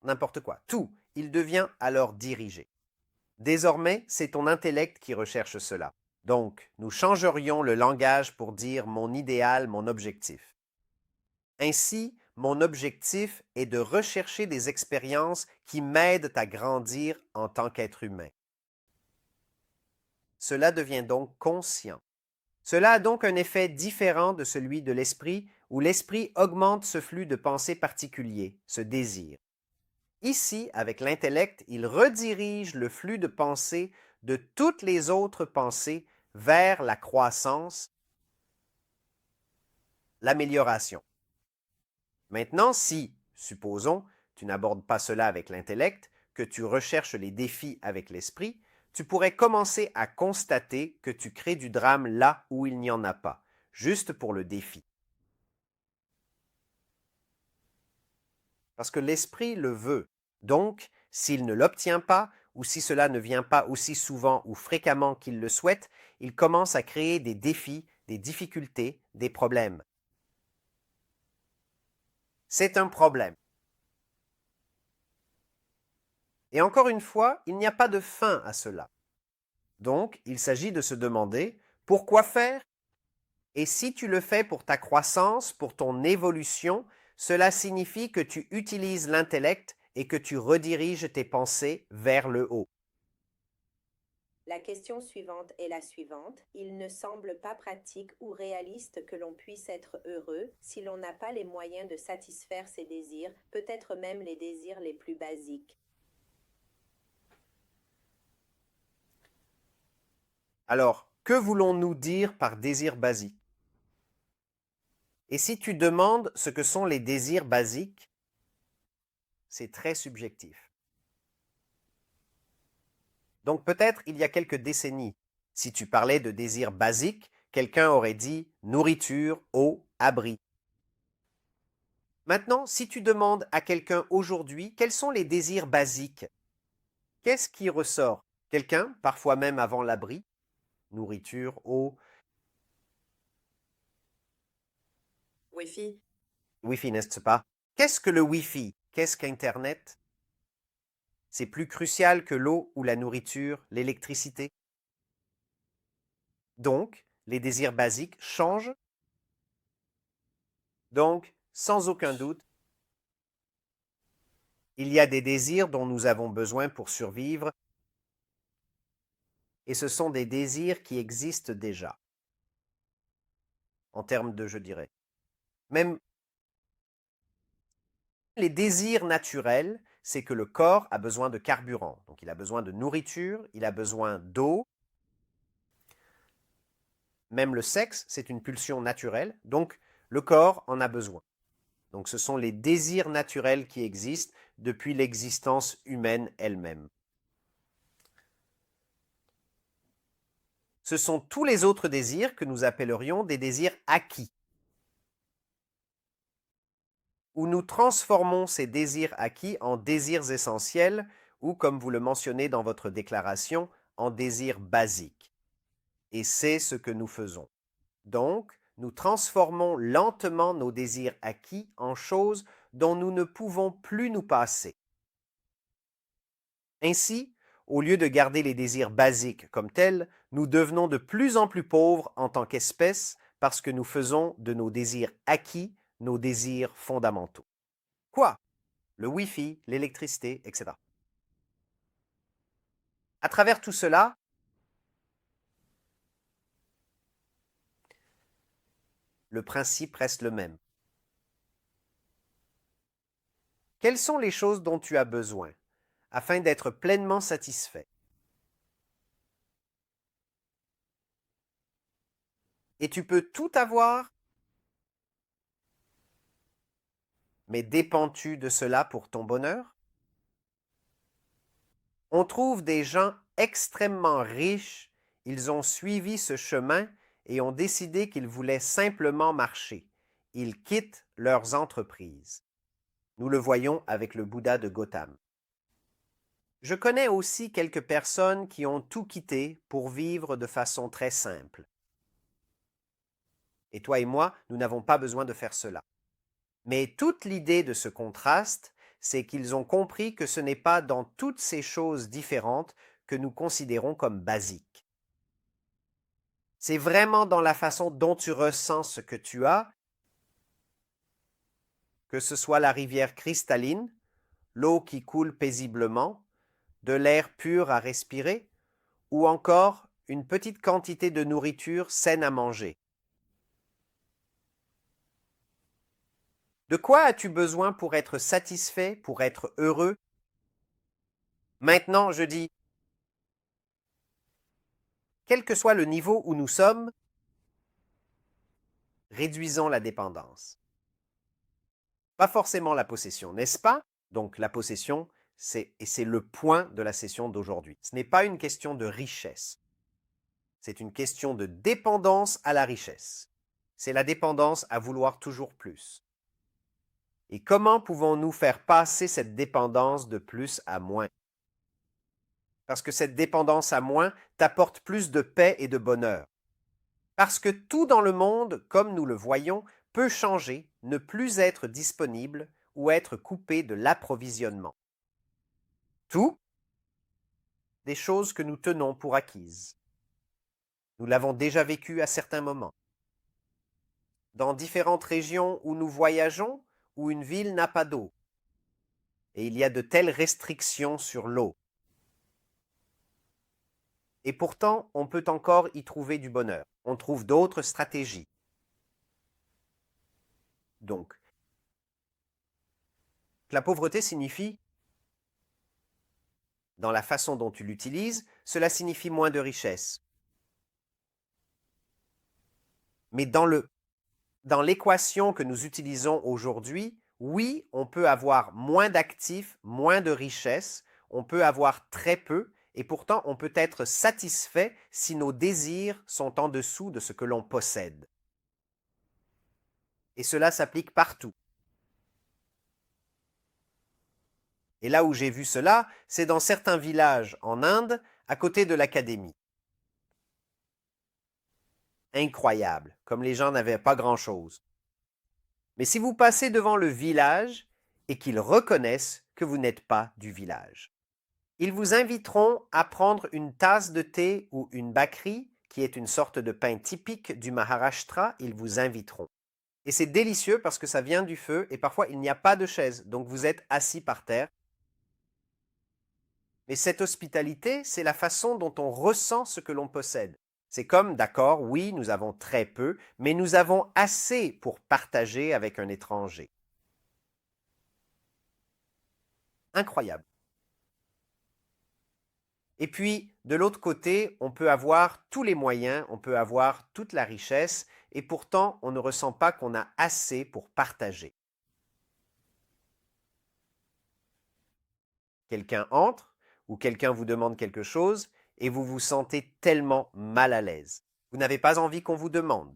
n'importe quoi, tout. Il devient alors dirigé. Désormais, c'est ton intellect qui recherche cela. Donc, nous changerions le langage pour dire mon idéal, mon objectif. Ainsi, mon objectif est de rechercher des expériences qui m'aident à grandir en tant qu'être humain. Cela devient donc conscient. Cela a donc un effet différent de celui de l'esprit, où l'esprit augmente ce flux de pensée particulier, ce désir. Ici, avec l'intellect, il redirige le flux de pensée de toutes les autres pensées vers la croissance, l'amélioration. Maintenant, si, supposons, tu n'abordes pas cela avec l'intellect, que tu recherches les défis avec l'esprit, tu pourrais commencer à constater que tu crées du drame là où il n'y en a pas, juste pour le défi. Parce que l'esprit le veut. Donc, s'il ne l'obtient pas, ou si cela ne vient pas aussi souvent ou fréquemment qu'il le souhaite, il commence à créer des défis, des difficultés, des problèmes. C'est un problème. Et encore une fois, il n'y a pas de fin à cela. Donc, il s'agit de se demander pourquoi faire? Et si tu le fais pour ta croissance, pour ton évolution, cela signifie que tu utilises l'intellect et que tu rediriges tes pensées vers le haut. La question suivante est la suivante. Il ne semble pas pratique ou réaliste que l'on puisse être heureux si l'on n'a pas les moyens de satisfaire ses désirs, peut-être même les désirs les plus basiques. Alors, que voulons-nous dire par désir basique? Et si tu demandes ce que sont les désirs basiques, c'est très subjectif. Donc peut-être il y a quelques décennies, si tu parlais de désirs basiques, quelqu'un aurait dit nourriture, eau, abri. Maintenant, si tu demandes à quelqu'un aujourd'hui quels sont les désirs basiques, qu'est-ce qui ressort? Quelqu'un, parfois même avant l'abri, nourriture, eau, Wi-Fi. Wi-Fi, n'est-ce pas? Qu'est-ce que le Wi-Fi? Qu'est-ce qu'Internet? C'est plus crucial que l'eau ou la nourriture, l'électricité. Donc, les désirs basiques changent. Donc, sans aucun doute, il y a des désirs dont nous avons besoin pour survivre et ce sont des désirs qui existent déjà, en termes de, je dirais. Même les désirs naturels, c'est que le corps a besoin de carburant. Donc il a besoin de nourriture, il a besoin d'eau. Même le sexe, c'est une pulsion naturelle, donc le corps en a besoin. Donc ce sont les désirs naturels qui existent depuis l'existence humaine elle-même. Ce sont tous les autres désirs que nous appellerions des désirs acquis, où nous transformons ces désirs acquis en désirs essentiels ou, comme vous le mentionnez dans votre déclaration, en désirs basiques. Et c'est ce que nous faisons. Donc, nous transformons lentement nos désirs acquis en choses dont nous ne pouvons plus nous passer. Ainsi, au lieu de garder les désirs basiques comme tels, nous devenons de plus en plus pauvres en tant qu'espèce parce que nous faisons de nos désirs acquis nos désirs fondamentaux. Quoi? Le Wi-Fi, l'électricité, etc. À travers tout cela, le principe reste le même. Quelles sont les choses dont tu as besoin afin d'être pleinement satisfait? Et tu peux tout avoir, mais dépends-tu de cela pour ton bonheur? On trouve des gens extrêmement riches, ils ont suivi ce chemin et ont décidé qu'ils voulaient simplement marcher. Ils quittent leurs entreprises. Nous le voyons avec le Bouddha de Gotham. Je connais aussi quelques personnes qui ont tout quitté pour vivre de façon très simple. Et toi et moi, nous n'avons pas besoin de faire cela. Mais toute l'idée de ce contraste, c'est qu'ils ont compris que ce n'est pas dans toutes ces choses différentes que nous considérons comme basiques. C'est vraiment dans la façon dont tu ressens ce que tu as, que ce soit la rivière cristalline, l'eau qui coule paisiblement, de l'air pur à respirer, ou encore une petite quantité de nourriture saine à manger. De quoi as-tu besoin pour être satisfait, pour être heureux? Maintenant, je dis, quel que soit le niveau où nous sommes, réduisons la dépendance. Pas forcément la possession, n'est-ce pas? Donc la possession, c'est le point de la session d'aujourd'hui. Ce n'est pas une question de richesse. C'est une question de dépendance à la richesse. C'est la dépendance à vouloir toujours plus. Et comment pouvons-nous faire passer cette dépendance de plus à moins? Parce que cette dépendance à moins t'apporte plus de paix et de bonheur. Parce que tout dans le monde, comme nous le voyons, peut changer, ne plus être disponible ou être coupé de l'approvisionnement. Tout, des choses que nous tenons pour acquises. Nous l'avons déjà vécu à certains moments. Dans différentes régions où nous voyageons, où une ville n'a pas d'eau. Et il y a de telles restrictions sur l'eau. Et pourtant, on peut encore y trouver du bonheur. On trouve d'autres stratégies. Donc, la pauvreté signifie, dans la façon dont tu l'utilises, cela signifie moins de richesse. Mais dans l'équation que nous utilisons aujourd'hui, oui, on peut avoir moins d'actifs, moins de richesse, on peut avoir très peu, et pourtant on peut être satisfait si nos désirs sont en dessous de ce que l'on possède. Et cela s'applique partout. Et là où j'ai vu cela, c'est dans certains villages en Inde, à côté de l'académie. Incroyable, comme les gens n'avaient pas grand-chose. Mais si vous passez devant le village et qu'ils reconnaissent que vous n'êtes pas du village, ils vous inviteront à prendre une tasse de thé ou une bakri, qui est une sorte de pain typique du Maharashtra, ils vous inviteront. Et c'est délicieux parce que ça vient du feu et parfois il n'y a pas de chaise, donc vous êtes assis par terre. Mais cette hospitalité, c'est la façon dont on ressent ce que l'on possède. C'est comme, d'accord, oui, nous avons très peu, mais nous avons assez pour partager avec un étranger. Incroyable. Et puis, de l'autre côté, on peut avoir tous les moyens, on peut avoir toute la richesse, et pourtant, on ne ressent pas qu'on a assez pour partager. Quelqu'un entre, ou quelqu'un vous demande quelque chose, et vous vous sentez tellement mal à l'aise. Vous n'avez pas envie qu'on vous demande.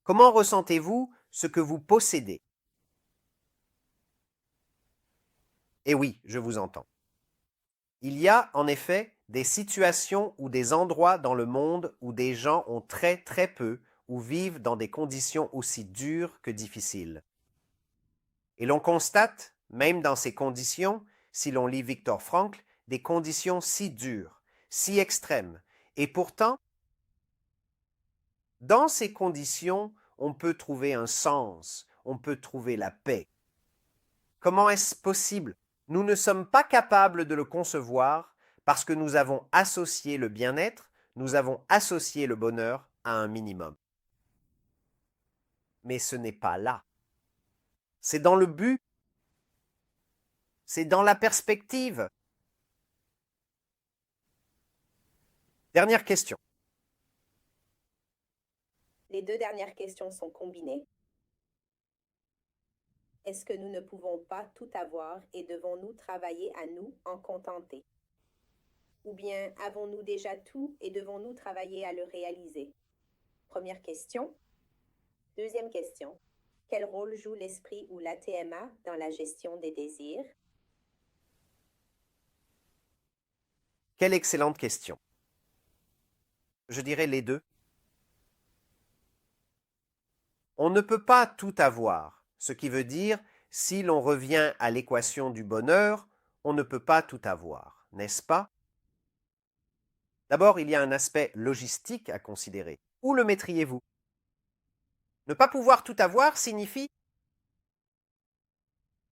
Comment ressentez-vous ce que vous possédez? Eh oui, je vous entends. Il y a en effet des situations ou des endroits dans le monde où des gens ont très très peu ou vivent dans des conditions aussi dures que difficiles. Et l'on constate, même dans ces conditions, si l'on lit Viktor Frankl, des conditions si dures, si extrêmes. Et pourtant, dans ces conditions, on peut trouver un sens, on peut trouver la paix. Comment est-ce possible? Nous ne sommes pas capables de le concevoir parce que nous avons associé le bien-être, nous avons associé le bonheur à un minimum. Mais ce n'est pas là. C'est dans le but, c'est dans la perspective. Dernière question. Les deux dernières questions sont combinées. Est-ce que nous ne pouvons pas tout avoir et devons-nous travailler à nous en contenter? Ou bien avons-nous déjà tout et devons-nous travailler à le réaliser? Première question. Deuxième question. Quel rôle joue l'esprit ou la TMA dans la gestion des désirs? Quelle excellente question. Je dirais les deux. On ne peut pas tout avoir, ce qui veut dire, si l'on revient à l'équation du bonheur, on ne peut pas tout avoir, n'est-ce pas? D'abord, il y a un aspect logistique à considérer. Où le mettriez-vous? Ne pas pouvoir tout avoir signifie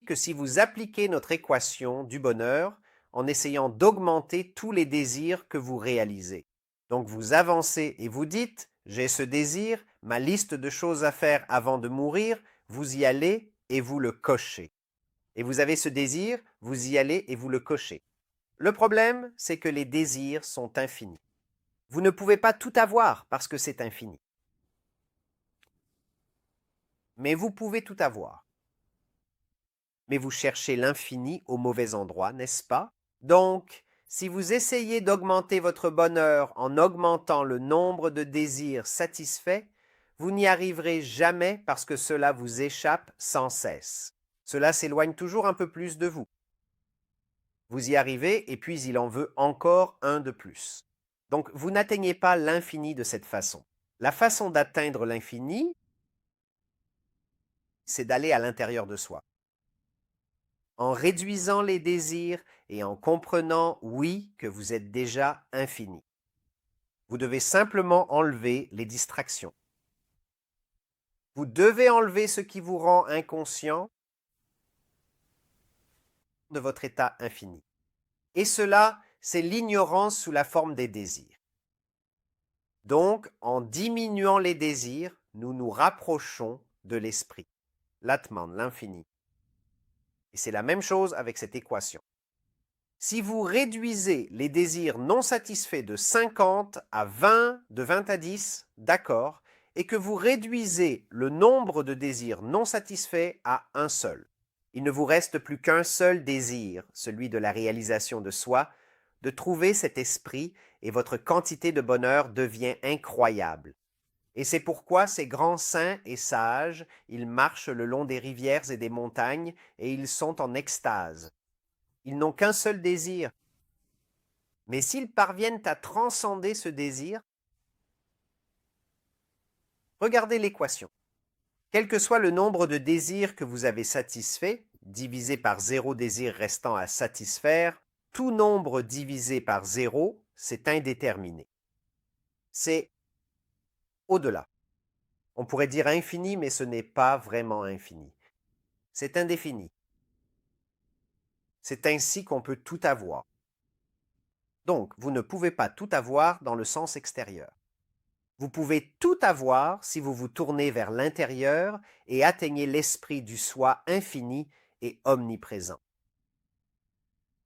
que si vous appliquez notre équation du bonheur en essayant d'augmenter tous les désirs que vous réalisez. Donc vous avancez et vous dites, j'ai ce désir, ma liste de choses à faire avant de mourir, vous y allez et vous le cochez. Et vous avez ce désir, vous y allez et vous le cochez. Le problème, c'est que les désirs sont infinis. Vous ne pouvez pas tout avoir parce que c'est infini. Mais vous pouvez tout avoir. Mais vous cherchez l'infini au mauvais endroit, n'est-ce pas? Donc, si vous essayez d'augmenter votre bonheur en augmentant le nombre de désirs satisfaits, vous n'y arriverez jamais parce que cela vous échappe sans cesse. Cela s'éloigne toujours un peu plus de vous. Vous y arrivez et puis il en veut encore un de plus. Donc, vous n'atteignez pas l'infini de cette façon. La façon d'atteindre l'infini, c'est d'aller à l'intérieur de soi. En réduisant les désirs et en comprenant, oui, que vous êtes déjà infini. Vous devez simplement enlever les distractions. Vous devez enlever ce qui vous rend inconscient de votre état infini. Et cela, c'est l'ignorance sous la forme des désirs. Donc, en diminuant les désirs, nous nous rapprochons de l'esprit, l'Atman, l'infini. Et c'est la même chose avec cette équation. Si vous réduisez les désirs non satisfaits de 50 à 20, de 20 à 10, d'accord, et que vous réduisez le nombre de désirs non satisfaits à un seul, il ne vous reste plus qu'un seul désir, celui de la réalisation de soi, de trouver cet esprit, et votre quantité de bonheur devient incroyable. Et c'est pourquoi ces grands saints et sages, ils marchent le long des rivières et des montagnes, et ils sont en extase. Ils n'ont qu'un seul désir. Mais s'ils parviennent à transcender ce désir, regardez l'équation. Quel que soit le nombre de désirs que vous avez satisfaits, divisé par 0 désir restant à satisfaire, tout nombre divisé par 0, c'est indéterminé. C'est au-delà. On pourrait dire infini, mais ce n'est pas vraiment infini. C'est indéfini. C'est ainsi qu'on peut tout avoir. Donc, vous ne pouvez pas tout avoir dans le sens extérieur. Vous pouvez tout avoir si vous vous tournez vers l'intérieur et atteignez l'esprit du soi infini et omniprésent.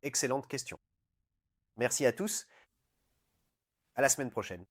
Excellente question. Merci à tous. À la semaine prochaine.